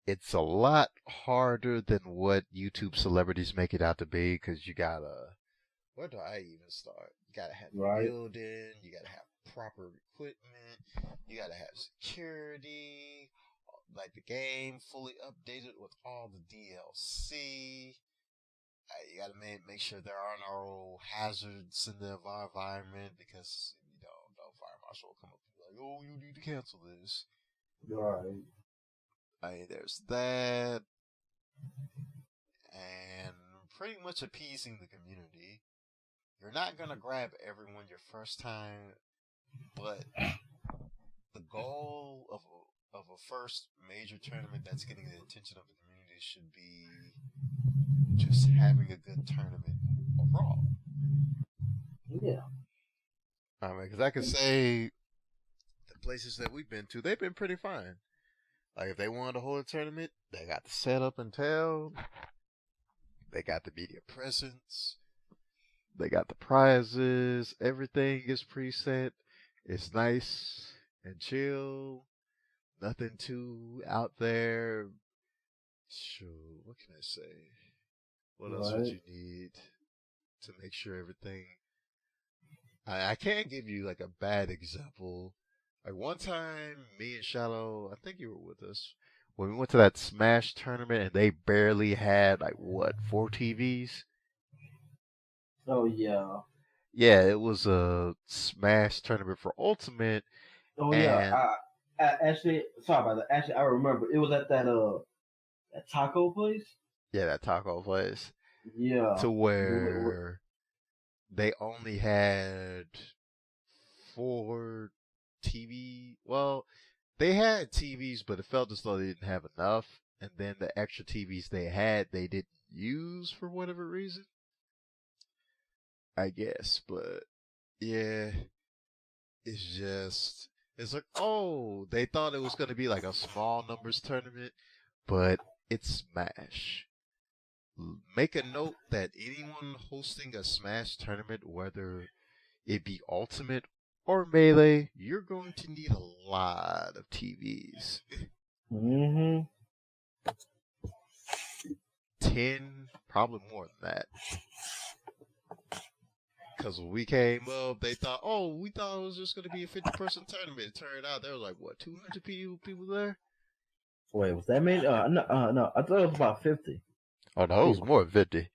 it's a lot harder than what YouTube celebrities make it out to be. Because you gotta, where do I even start? You gotta have Right. building, you gotta have proper equipment, you gotta have security, like the game fully updated with all the DLC. You gotta make sure there are no hazards in the environment, because the fire marshal will come up and be like, "Oh, you need to cancel this." Right. There's that, and pretty much appeasing the community. You're not gonna grab everyone your first time, but the goal of a first major tournament that's getting the attention of the community should be just having a good tournament overall. Yeah. Because I can say the places that we've been to, they've been pretty fine. Like, if they wanted to hold a tournament, they got the setup and tell, they got the media presence, they got the prizes, everything is preset. It's nice and chill, nothing too out there. Shoot, what can I say? What else would you need to make sure everything? I can't give you like a bad example. Like one time, me and Shallow, I think you were with us, when we went to that Smash tournament and they barely had like what, 4 TVs? Oh yeah. Yeah, it was a Smash tournament for Ultimate. Oh and yeah. I actually, sorry about that. Actually, I remember it was at that taco place. Yeah, that taco place. Yeah. To where they only had 4 TV. Well, they had TVs, but it felt as though they didn't have enough. And then the extra TVs they had, they didn't use for whatever reason. I guess, but yeah, it's like, oh, they thought it was going to be like a small numbers tournament, but it's Smash. Make a note that anyone hosting a Smash tournament, whether it be Ultimate or Melee, you're going to need a lot of TVs. Mm-hmm. 10, probably more than that. Because when we came up, they thought, we thought it was just going to be a 50-person tournament. It turned out there was like, what, 200 people there? Wait, was that many? No, I thought it was about 50. Oh, no, it was more than 50.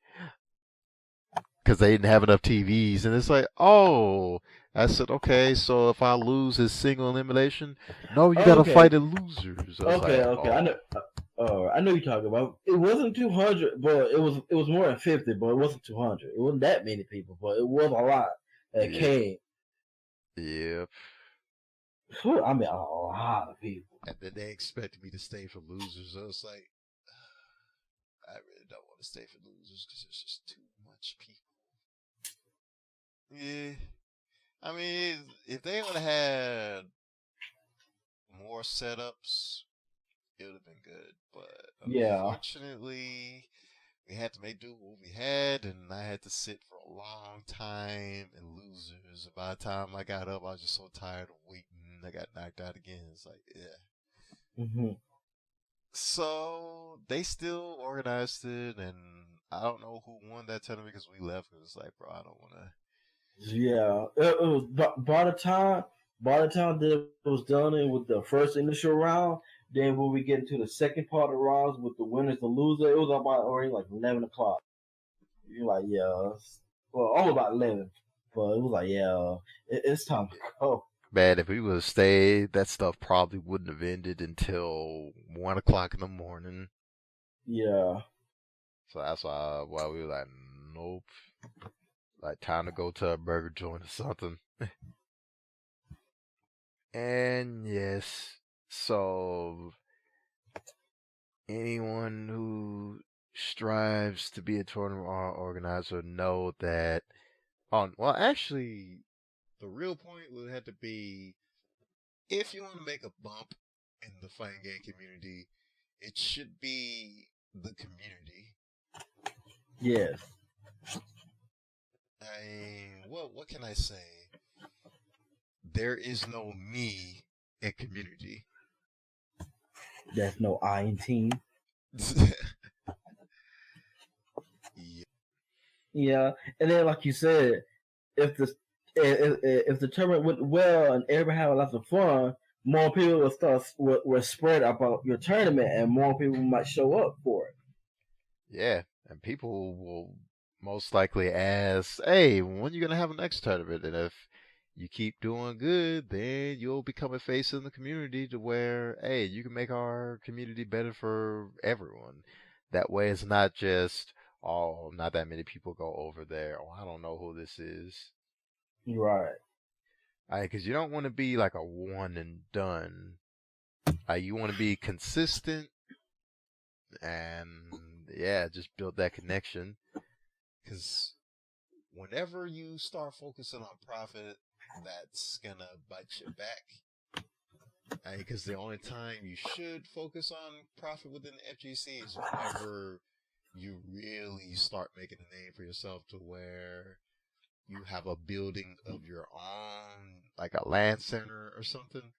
Because they didn't have enough TVs. And it's like, I said, okay, so if I lose his single elimination, no, you got to fight the losers. Okay. I know. I know you're talking about. It wasn't 200, but it was more than 50, but it wasn't 200. It wasn't that many people, but it was a lot that came. Yep. I mean, a lot of people. And then they expected me to stay for losers. I was like, I really don't want to stay for losers because there's just too much people. Yeah. I mean, if they would have had more setups, it would have been good. But unfortunately, we had to make do with what we had, and I had to sit for a long time in losers. By the time I got up, I was just so tired of waiting. I got knocked out again. It's like, yeah. Mm-hmm. So they still organized it, and I don't know who won that tournament because we left. It was like, bro, I don't want to. Yeah, it was by the time that it was done in with the first initial round, then when we get into the second part of the rounds with the winners and losers, it was about already like 11 o'clock. You're like, almost about 11, but it was like, it's time to go. Man, if we would have stayed, that stuff probably wouldn't have ended until 1 o'clock in the morning. Yeah. So that's why we were like, nope. Like, time to go to a burger joint or something. And yes, so anyone who strives to be a tournament organizer know that. Well, actually, the real point would have to be if you want to make a bump in the fighting game community, it should be the community. Yes. What can I say? There is no me in community. There's no I in team. Yeah. Yeah, and then like you said, if the tournament went well and everybody had lots of fun, more people will spread about your tournament, and more people might show up for it. Yeah, and people will most likely ask, "Hey, when you gonna have a next tournament?" And if you keep doing good, then you'll become a face in the community to where, hey, you can make our community better for everyone. That way, it's not just, oh, not that many people go over there. Oh, I don't know who this is. Right. Because you don't want to be like a one and done. You want to be consistent and, yeah, just build that connection. Because whenever you start focusing on profit, that's gonna bite you back. Because the only time you should focus on profit within the FGC is whenever you really start making a name for yourself to where you have a building of your own, like a land center or something.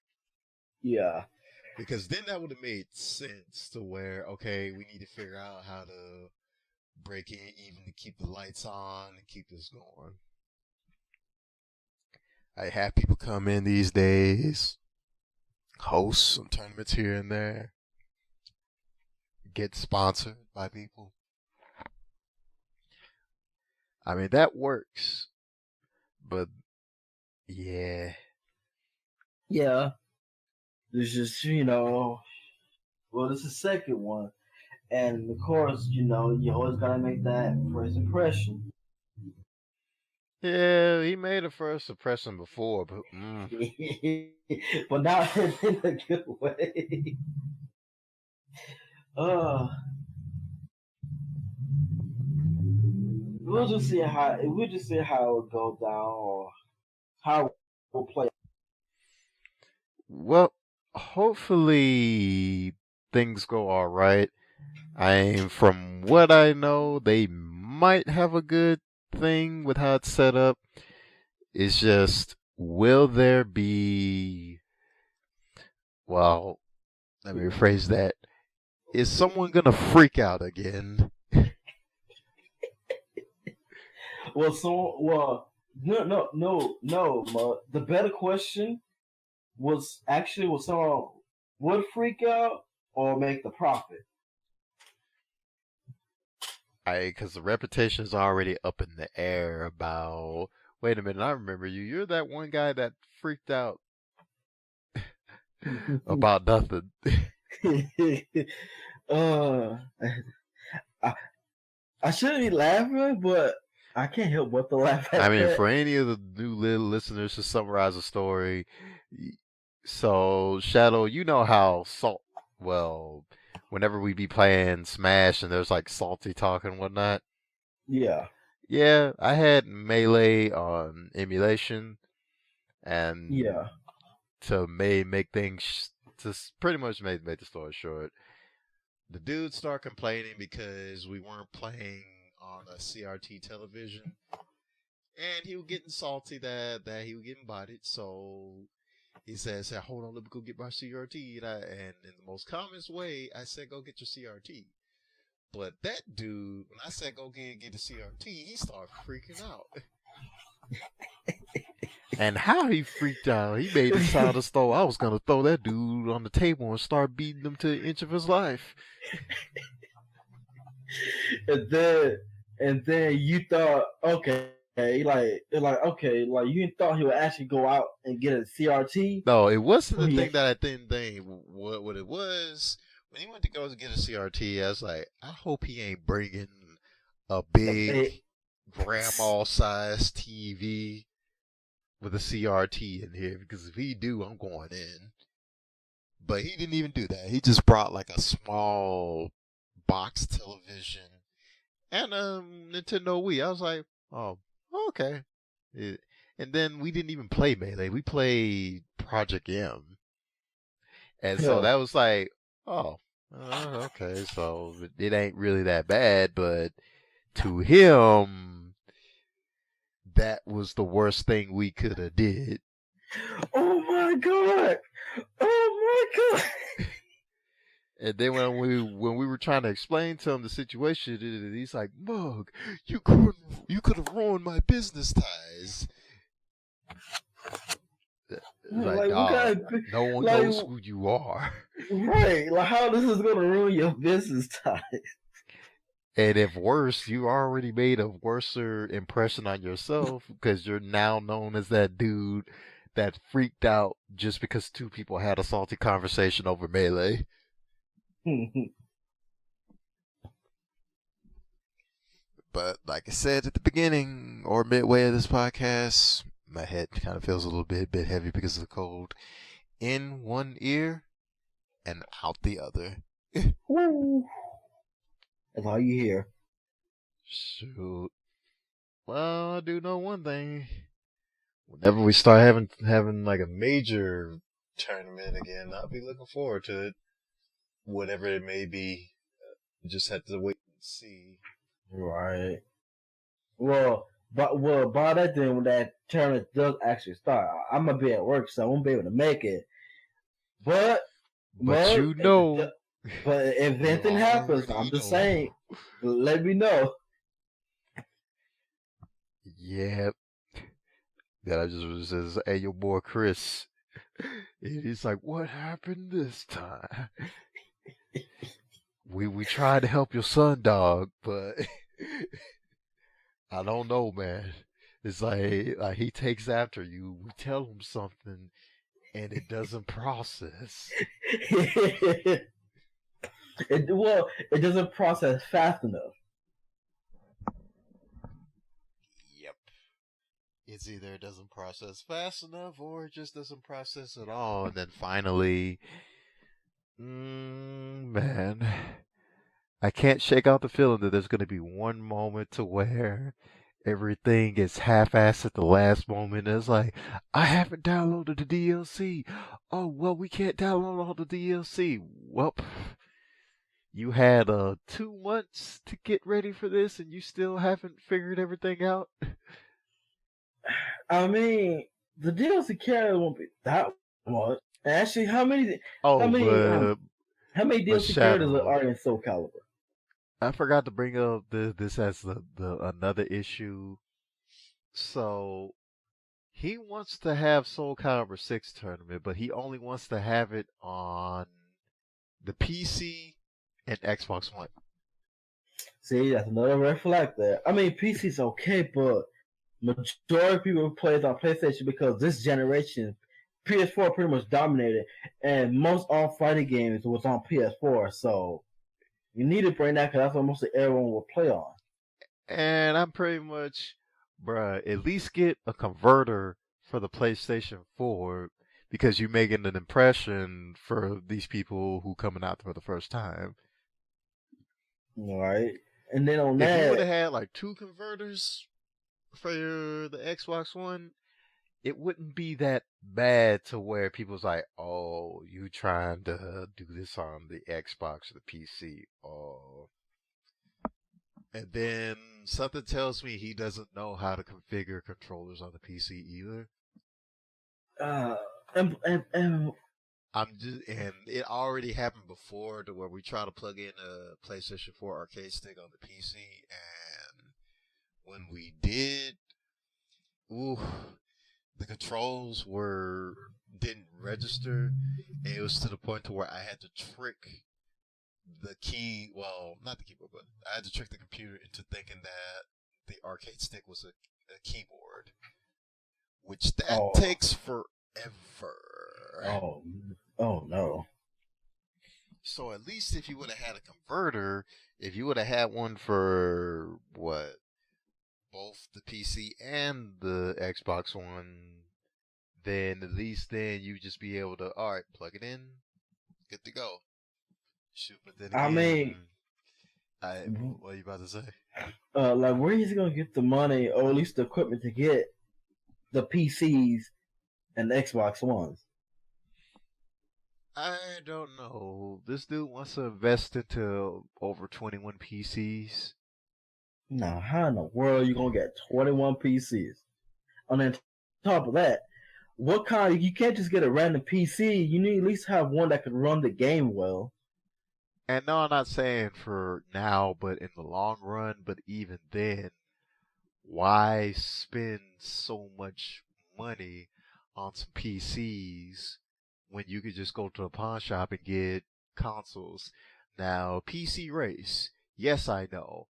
Yeah. Because then that would have made sense to where, okay, we need to figure out how to break in even to keep the lights on and keep this going. I have people come in these days, host some tournaments here and there, get sponsored by people. I mean, that works, but yeah. Yeah. There's just, well, this is the second one. And of course, you always gotta make that first impression. Yeah, he made a first impression before, but but not in a good way. We'll just see how it will go down or how it will play. Well, hopefully things go all right. From what I know, they might have a good thing with how it's set up. It's just, will there be? Well, let me rephrase that. Is someone gonna freak out again? No. The better question was actually will someone would freak out or make the profit? Because the reputation is already up in the air about. Wait a minute, I remember you. You're that one guy that freaked out about nothing. I shouldn't be laughing, but I can't help but to laugh at that. For any of the new little listeners, to summarize the story. So, Shadow, you know how whenever we be playing Smash and there's like salty talk and whatnot. Yeah. Yeah, I had Melee on emulation, and to make things to pretty much make the story short, the dude started complaining because we weren't playing on a CRT television, and he was getting salty that he was getting bodied. So he said, "Hold on, let me go get my CRT." And in the most commonest way, I said, "Go get your CRT." But that dude, when I said go get a CRT, he started freaking out. And how he freaked out, he made it sound as though I was going to throw that dude on the table and start beating him to an inch of his life. and then you thought, okay, like you thought he would actually go out and get a CRT? No, it wasn't the thing that I didn't think. What it was, when he went to go get a CRT, I was like, I hope he ain't bringing a big grandma-sized TV with a CRT in here, because if he do, I'm going in. But he didn't even do that. He just brought like a small box television and a Nintendo Wii. I was like, oh, okay. And then we didn't even play Melee. We played Project M. And so Yeah. that was like, oh, okay. So it ain't really that bad. But to him, that was the worst thing we could have did. Oh my god! Oh my god! And then when we were trying to explain to him the situation, he's like, "Mug, you could have ruined my business ties." It's like, Like, what dog, kind of, no one like, knows who you are. right? Like, how this is gonna ruin your business ties? And if worse, you already made a worser impression on yourself because you're now known as that dude that freaked out just because two people had a salty conversation over Melee. But like I said at the beginning or midway of this podcast, my head kind of feels a little bit heavy because of the cold. In one ear and out the other. Woo. That's all you hear. Shoot. Well, I do know one thing. Whenever we start having like a major tournament again, I'll be looking forward to it. Whatever it may be. Just have to wait and see. Right. Well, by that then, when that tournament does actually start, I'm gonna be at work, so I won't be able to make it. But you know. But if anything happens, I'm just saying, let me know. Yep. That I just says, hey, your boy Chris. And he's like, what happened this time? We tried to help your son, dog, but I don't know, man. It's like he takes after you. We tell him something, and it doesn't process. It doesn't process fast enough. Yep. It's either it doesn't process fast enough, or it just doesn't process at all. And then finally, man, I can't shake out the feeling that there's going to be one moment to where everything is half-assed at the last moment. It's like, I haven't downloaded the DLC. Oh, well, we can't download all the DLC. Well, you had 2 months to get ready for this, and you still haven't figured everything out. I mean, the DLC carry won't be that much. Actually, how many DLC characters are in Soul Calibur? I forgot to bring up this as the another issue. So he wants to have Soul Calibur 6 tournament, but he only wants to have it on the PC and Xbox One. See, that's another red flag there. I mean, PC's okay, but majority of people play it on PlayStation because this generation, PS4 pretty much dominated, and most all fighting games was on PS4. So you need to bring that because that's what mostly everyone will play on. And I'm pretty much, bruh, at least get a converter for the PlayStation 4 because you're making an impression for these people who coming out for the first time. All right. And then on if that, you would have had like 2 converters for the Xbox One, it wouldn't be that bad to where people's like, oh, you trying to do this on the Xbox or the PC. Oh. And then something tells me he doesn't know how to configure controllers on the PC either. And it already happened before to where we try to plug in a PlayStation 4 arcade stick on the PC, and when we did, the controls didn't register, and it was to the point to where I had to trick the key, well, not the keyboard, but I had to trick the computer into thinking that the arcade stick was a keyboard, which takes forever. Oh no. So at least if you would have had a converter, if you would have had one for both the PC and the Xbox One, then at least then you just be able to, all right, plug it in, good to go. Shoot, but then I again, mean, what are you about to say? like where is he gonna get the money or at least the equipment to get the PCs and the Xbox Ones? I don't know. This dude wants to invest into over 21 PCs. Now, how in the world are you gonna get 21 PCs? And then top of that, what kind? You can't just get a random PC. You need at least have one that can run the game well. And no, I'm not saying for now, but in the long run, but even then, why spend so much money on some PCs when you could just go to a pawn shop and get consoles? Now, PC race, yes, I know.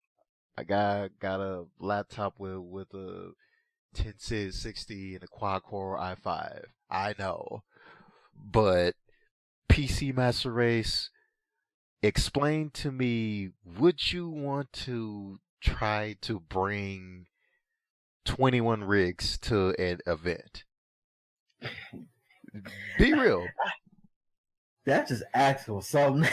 I got a laptop with a 1060 and a quad-core i5. I know, but PC Master Race, explain to me, would you want to try to bring 21 rigs to an event? Be real. That's just asking for something.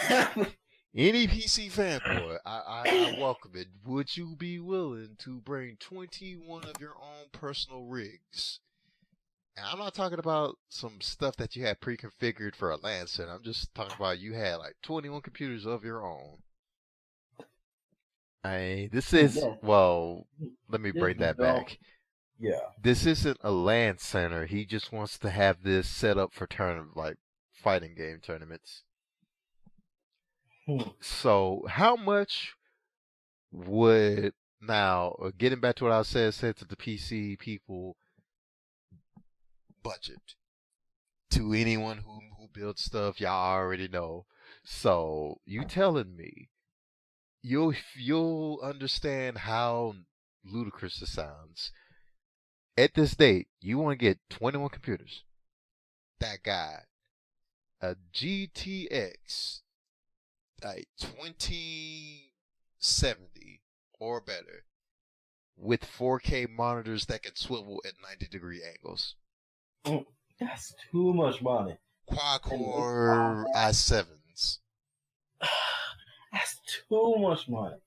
Any PC fanboy, I welcome it. Would you be willing to bring 21 of your own personal rigs? And I'm not talking about some stuff that you had pre-configured for a LAN center. I'm just talking about you had like 21 computers of your own. This is, well, let me bring that back. Yeah. This isn't a LAN center. He just wants to have this set up for like fighting game tournaments. So how much would, now, getting back to what I said to the PC people, budget to anyone who builds stuff, y'all already know. So you telling me you'll understand how ludicrous it sounds. At this date, you want to get 21 computers. That guy, a GTX, like 2070 or better, with 4K monitors that can swivel at 90-degree angles. That's too much money. Quad-core i7s. That's too much money.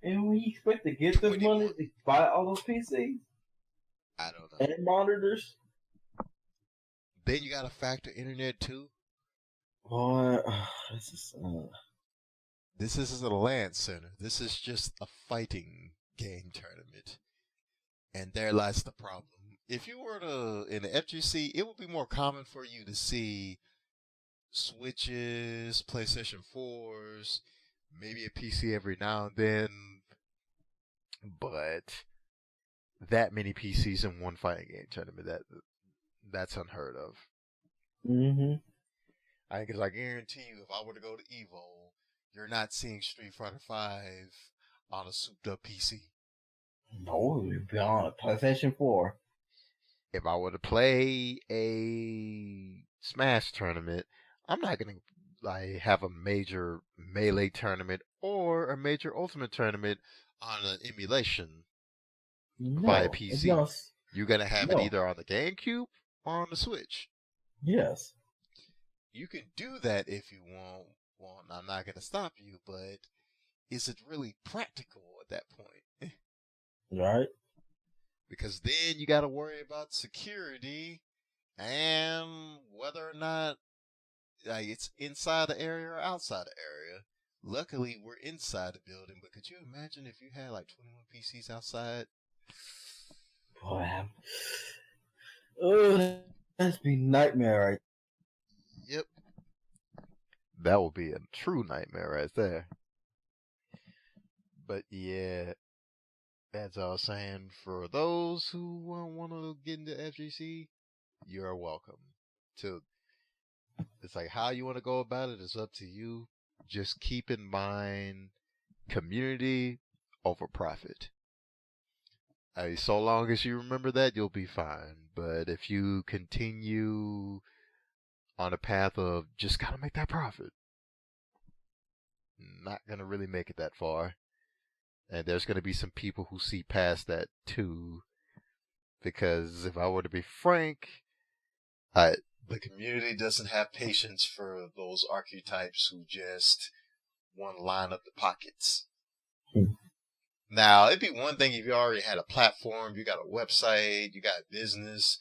And when you expect to get this money to buy all those PCs? I don't know. And monitors? Then you gotta factor internet too. Boy, this isn't a LAN center. This is just a fighting game tournament. And there lies the problem. If you were in the FGC, it would be more common for you to see Switches, PlayStation 4s, maybe a PC every now and then. But that many PCs in one fighting game tournament, that's unheard of. Mm-hmm. Because I guarantee you, if I were to go to Evo, you're not seeing Street Fighter 5 on a souped-up PC. No, it would be on a PlayStation 4. If I were to play a Smash tournament, I'm not going to have a major Melee tournament or a major Ultimate tournament on an emulation via PC. You're going to have it either on the GameCube or on the Switch. Yes. You can do that if you want. Well, I'm not going to stop you, but is it really practical at that point? Right. Because then you got to worry about security and whether or not it's inside the area or outside the area. Luckily, we're inside the building, but could you imagine if you had like 21 PCs outside? Boy, that's be nightmare, right? Yep. That would be a true nightmare right there. But yeah, as I was saying, for those who want to get into FGC, you're welcome. It's like how you want to go about it is up to you. Just keep in mind community over profit. So long as you remember that, you'll be fine. But if you continue on a path of just gotta make that profit, not gonna really make it that far. And there's gonna be some people who see past that too. Because if I were to be frank, The community doesn't have patience for those archetypes who just want to line up the pockets. Now, it'd be one thing if you already had a platform, you got a website, you got business,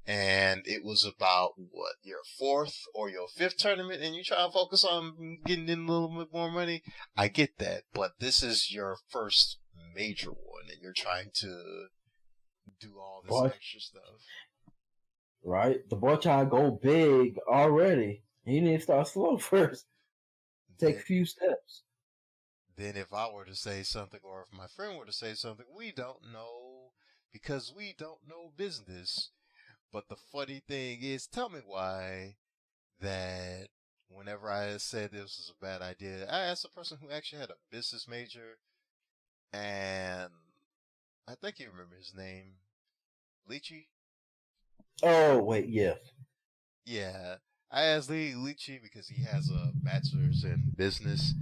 and it was about, what, your fourth or your fifth tournament, and you try to focus on getting in a little bit more money. I get that, but this is your first major one, and you're trying to do all this extra stuff. Right? The boy trying to go big already. He need to start slow first. Take a few steps. Then if I were to say something, or if my friend were to say something, we don't know, because we don't know business. But the funny thing is, tell me why that whenever I said this was a bad idea, I asked a person who actually had a business major, and I think you remember his name, Lychee? Oh, wait, yes. Yeah. I asked Lychee because he has a bachelor's in business.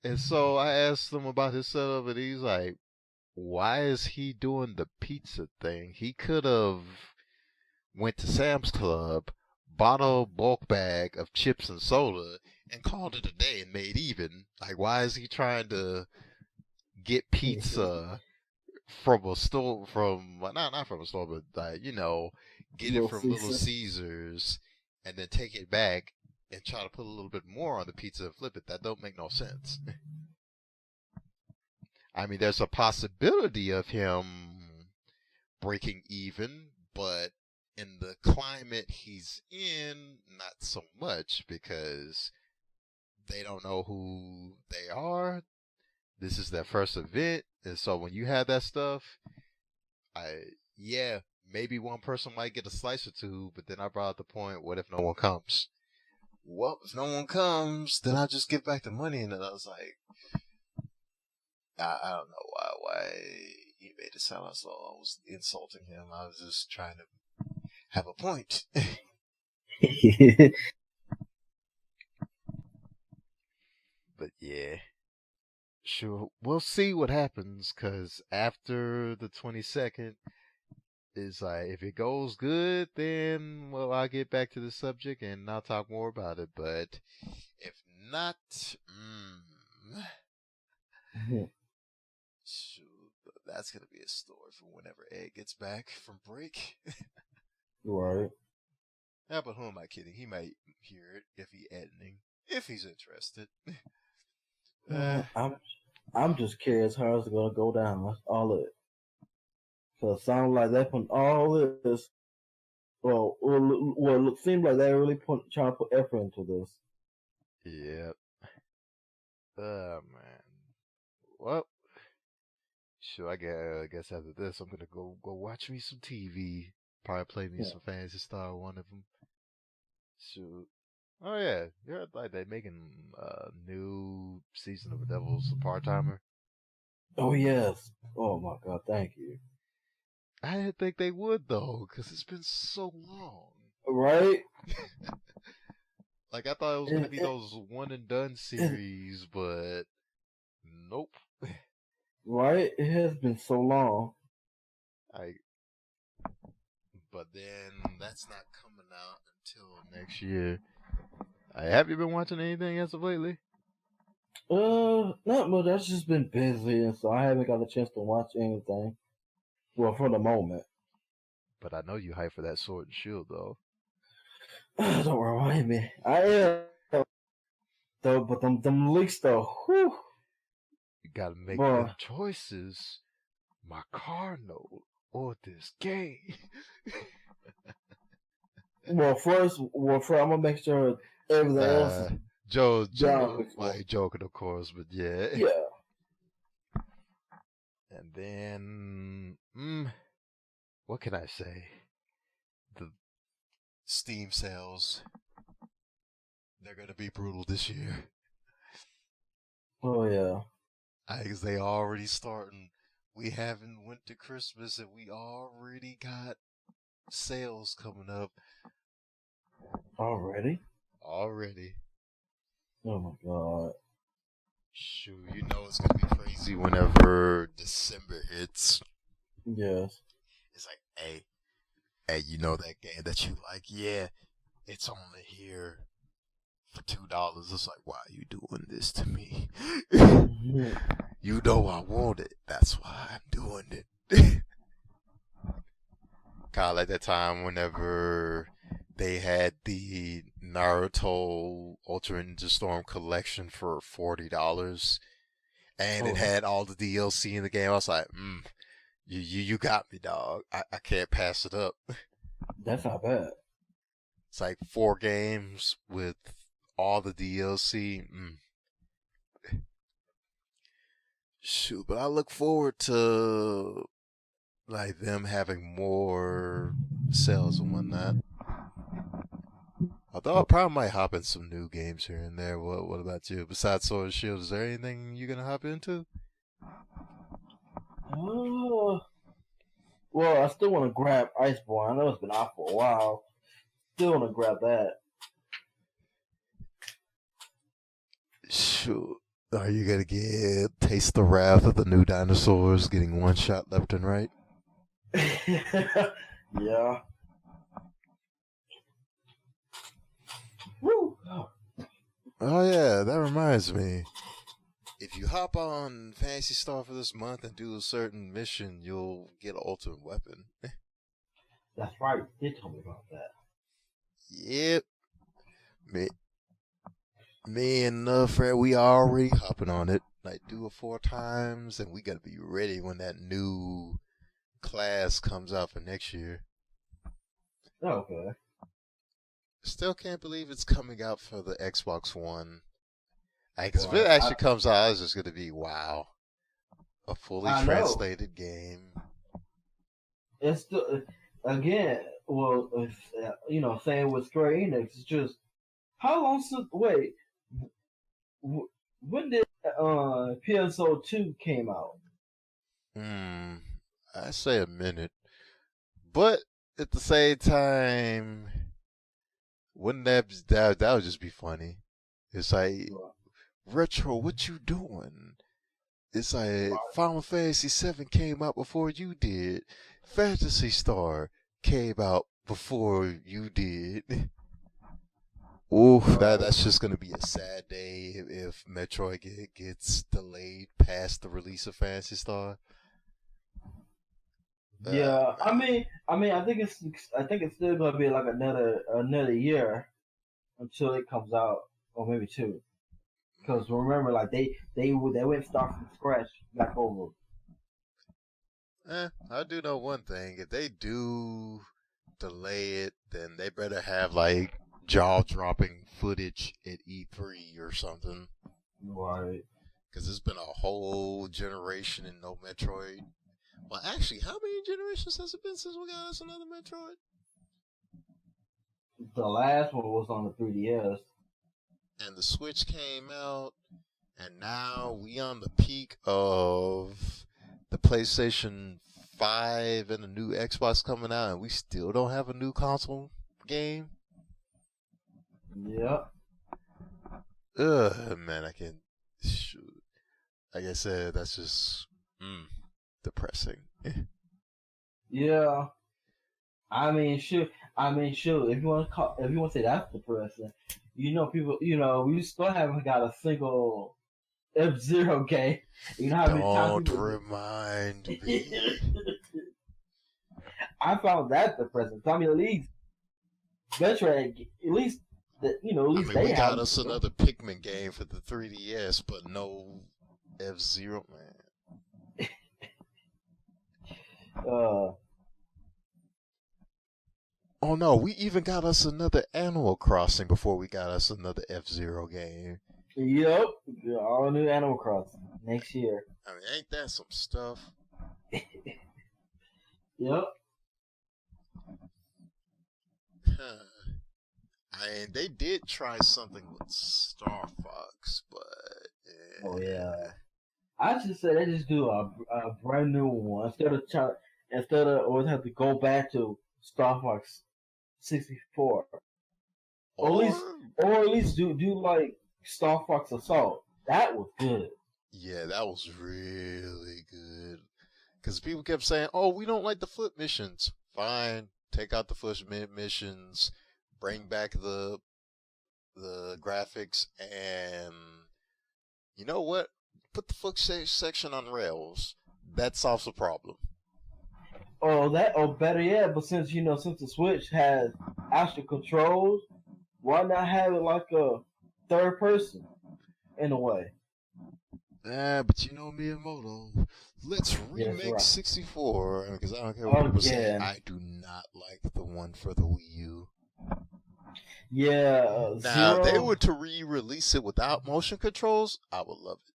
And so I asked him about his setup, and he's like, why is he doing the pizza thing? He could have went to Sam's Club, bought a bulk bag of chips and soda, and called it a day and made even. Like, why is he trying to get pizza from a store, not from a store, but like, get it from Little Caesars and then take it back and try to put a little bit more on the pizza and flip it? That don't make no sense. I mean, there's a possibility of him breaking even, but in the climate he's in, not so much, because they don't know who they are. This is their first event, and so when you have that stuff, maybe one person might get a slice or two, but then I brought up the point, what if no one comes? Well, if no one comes, then I'll just give back the money. And then I was like, I don't know why he made it sound as though I was insulting him. I was just trying to have a point. But yeah, sure, we'll see what happens, because after the 22nd, is like, if it goes good, then, well, I'll get back to the subject and I'll talk more about it. But if not, shoot, that's going to be a story for whenever Ed gets back from break. Right. Yeah, but who am I kidding? He might hear it if he's editing, if he's interested. I'm just curious how it's going to go down. That's all of it. So it sounds like they put all this. Well, it seems like they really trying to put effort into this. Yep. Man. Well, sure. I guess after this, I'm gonna go watch me some TV. Probably play me some Phantasy Star, one of them. Shoot. Oh yeah, you're like they making a new season of The Devil's a Part-Timer. Oh yes. Oh my God, thank you. I didn't think they would, though, because it's been so long. Right? Like, I thought it was going to be those one-and-done series, but nope. Right? It has been so long. But then, that's not coming out until next year. Have you been watching anything as of lately? Not much. I've just been busy, and so I haven't got a chance to watch anything. Well, for the moment. But I know you hype for that Sword and Shield, though. Don't remind me. I am. Though, but them leaks, though. Whew. You gotta make them choices. My car note or this game. Well, first, I'm gonna make sure everything else is Joe, like joking, of course, but yeah. Yeah. And then, what can I say? The Steam sales, they're gonna be brutal this year. Oh yeah. Because they already starting. We haven't went to Christmas and we already got sales coming up. Already? Oh my God. Shoot, you know it's gonna be crazy whenever December hits. Yes. It's like, hey, and you know that game that you like, yeah, it's only here for $2. It's like, why are you doing this to me? You know I want it. That's why I'm doing it. Kind of like that time whenever they had the Naruto Ultra Ninja Storm collection for $40, and it had all the DLC in the game. I was like, you got me, dog. I can't pass it up. That's not bad. It's like 4 games with all the DLC. Shoot, but I look forward to like them having more sales and whatnot. Although I probably might hop in some new games here and there. What about you? Besides Sword and Shield, is there anything you're gonna hop into? Well, I still want to grab Iceborne. I know it's been out for a while. Still want to grab that. Shoot. Are you gonna taste the wrath of the new dinosaurs getting one shot left and right? Yeah. Woo. Oh yeah, that reminds me. If you hop on Fantasy Star for this month and do a certain mission, you'll get an ultimate weapon. That's right. You did tell me about that. Yep. Me and Fred, we already hopping on it. Like, do it 4 times, and we gotta be ready when that new class comes out for next year. Okay. Still can't believe it's coming out for the Xbox One. Because if it actually comes out, it's just gonna be wow, a fully translated game. It's still, again, well, saying with Square Enix, it's just how long since wait. When did PSO 2 came out? I say a minute, but at the same time, wouldn't that would just be funny? It's like, Retro, what you doing? It's like Final Fantasy 7 came out before you did. Phantasy Star came out before you did. Oof, that's just gonna be a sad day if Metroid gets delayed past the release of Phantasy Star. Yeah, I mean, I think it's still gonna be like another year until it comes out, or maybe 2. Because remember, like they went start from scratch back over. I do know one thing: if they do delay it, then they better have like jaw-dropping footage at E3 or something. Right. Because it's been a whole generation in no Metroid. Well, actually, how many generations has it been since we got us another Metroid? The last one was on the 3DS. And the Switch came out, and now we on the peak of the PlayStation 5 and the new Xbox coming out, and we still don't have a new console game. Yep. Man, I can't. Shoot. Like I said, that's just depressing. Yeah. I mean, shoot. If you want to say that's depressing, people. We still haven't got a single F-Zero game. You know how many times Don't remind me. I found that depressing. I mean, at least Metroid, at least we got us another Pikmin game for the 3DS, but no F-Zero, man. Oh no, we even got us another Animal Crossing before we got us another F-Zero game. Yep, all new Animal Crossing next year. I mean, ain't that some stuff? Yep. I mean, they did try something with Star Fox, but oh yeah. I just said they just do a brand new one instead of always have to go back to Star Fox 64, or at least do like Star Fox Assault. That was good. Yeah, that was really good. Because people kept saying, "Oh, we don't like the flip missions." Fine, take out the first missions, bring back the graphics, and you know what? Put the footage section on rails. That solves the problem. Or better yet, but since the Switch has actual controls, why not have it like a third person in a way? But Miyamoto. Let's remake right. 64 because I don't care what people say. yeah. I do not like the one for the Wii U. Yeah, Now, if they Zero. were to re-release it without motion controls, I would love it.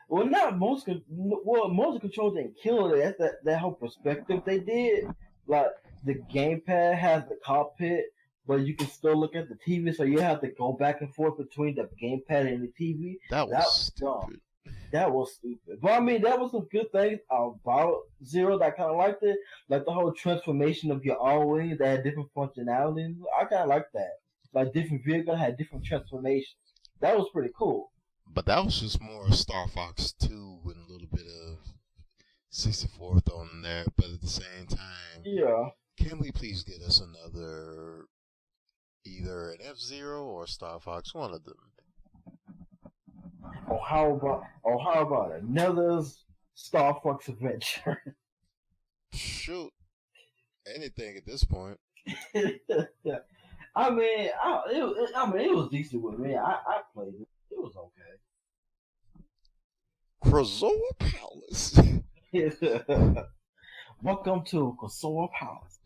Well, not motion. Well, motion control didn't kill it. That's that whole perspective they did. Like the gamepad has the cockpit, but you can still look at the TV, so you have to go back and forth between the gamepad and the TV. That was dumb. stupid. That was stupid. But I mean, that was some good things about Zero that I kind of liked it. Like the whole transformation of your own wings that had different functionalities. I kind of like that. Like different vehicles had different transformations. That was pretty cool. But that was just more Star Fox 2 with a little bit of 64 thrown in there. But at the same time, Yeah. Can we please get us another, either an F-Zero or Star Fox, one of them? Or how about another Star Fox adventure? Shoot, anything at this point. I mean, it was decent with me. I played it. It was okay. Krazoa Palace. Welcome to Krazoa Palace.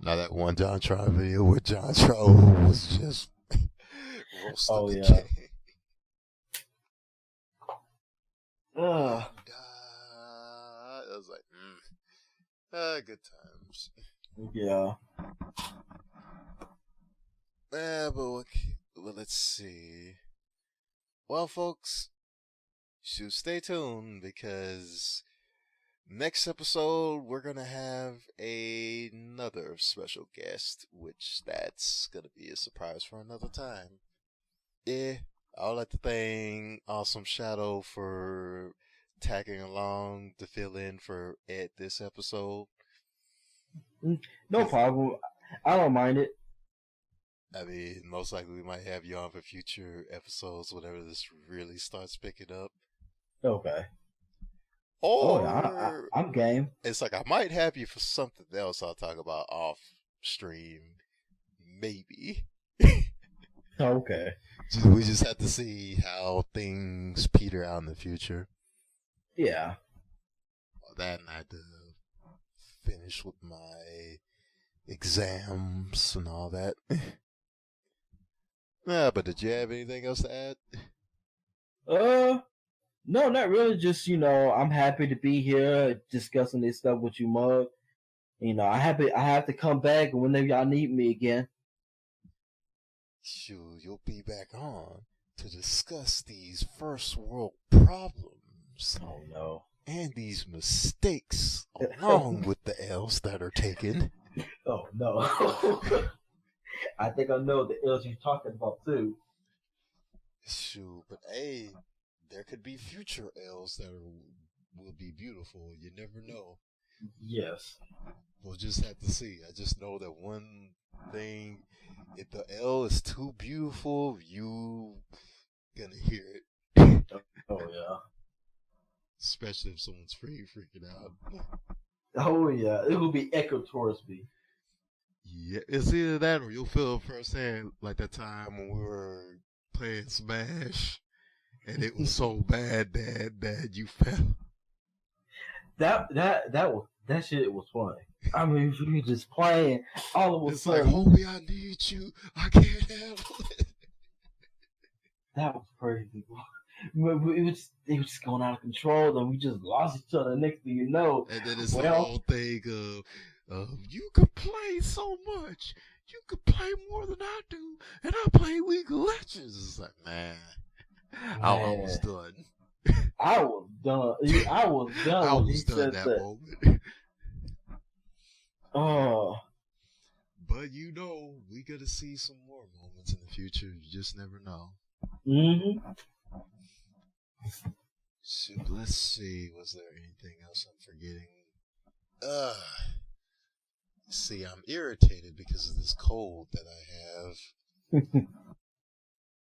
Now that one John Tron video where John Tron was just roasted the king. I was like, good times. Yeah. But let's see. Well, folks, should stay tuned because next episode we're gonna have another special guest, which that's gonna be a surprise for another time. Yeah, I'd like to thank Awesome Shadow for tagging along to fill in for Ed this episode. No problem. I don't mind it. I mean, most likely we might have you on for future episodes whenever this really starts picking up. Okay. Or I'm game. It's like I might have you for something else I'll talk about off stream. Maybe. Okay. We just have to see how things peter out in the future. Yeah. That and I had to finish with my exams and all that. Yeah, but did you have anything else to add? No, not really. Just I'm happy to be here discussing this stuff with you, Mug. I have to come back whenever y'all need me again. Shoot, you'll be back on to discuss these first world problems. Oh no. And these mistakes, along with the L's that are taken. Oh no. I think I know the L's you're talking about too. Shoot, but hey, there could be future L's that will be beautiful. You never know. Yes. We'll just have to see. I just know that one thing, if the L is too beautiful, you gonna hear it. Oh yeah. Especially if someone's freaking out. Oh yeah, it will be echo towards me. Yeah, it's either that or you'll feel firsthand like that time when we were playing Smash and it was so bad that you fell. That shit was funny. I mean, we were just playing all of a sudden. It's like, homie, I need you. I can't handle it. That was crazy. It was just going out of control, and we just lost each other. Next thing you know, and then it's the whole thing of you can play so much, you can play more than I do, and I play League of Legends. It's like, man. I was done. I was done. I was done. I was done that moment. Oh. But we gotta see some more moments in the future. You just never know. Mm-hmm. So let's see. Was there anything else I'm forgetting? See, I'm irritated because of this cold that I have.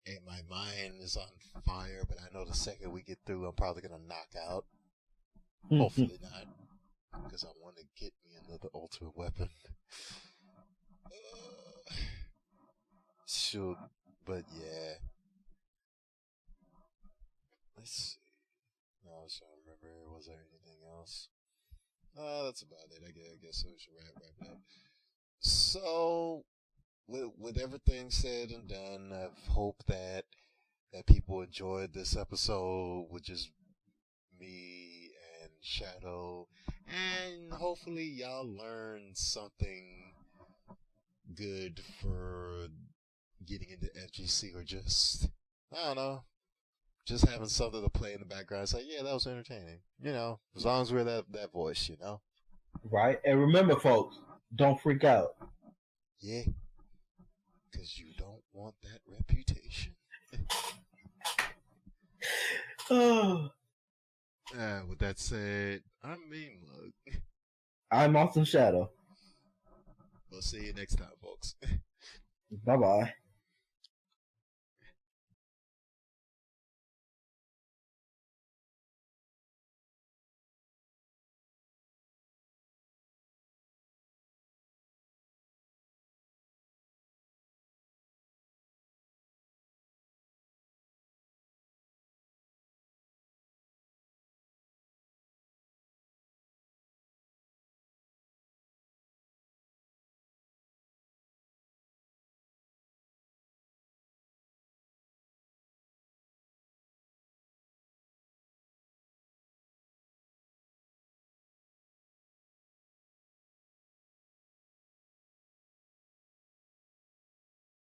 And my mind is on fire, but I know the second we get through, I'm probably going to knock out. Hopefully not. Because I want to get me another ultimate weapon. Shoot. But yeah. Let's see. No, I was trying to remember. Was there anything else? That's about it. I guess we should wrap it up. So, with everything said and done, I hope that people enjoyed this episode with just me and Shadow, and hopefully y'all learned something good for getting into FGC, or just, I don't know, just having something to play in the background. It's like, yeah, that was entertaining. You know, as long as we're that voice, you know? Right? And remember, folks, don't freak out. Yeah. Because you don't want that reputation. With that said, I'm Mean Mug. I'm Austin Shadow. We'll see you next time, folks. Bye-bye.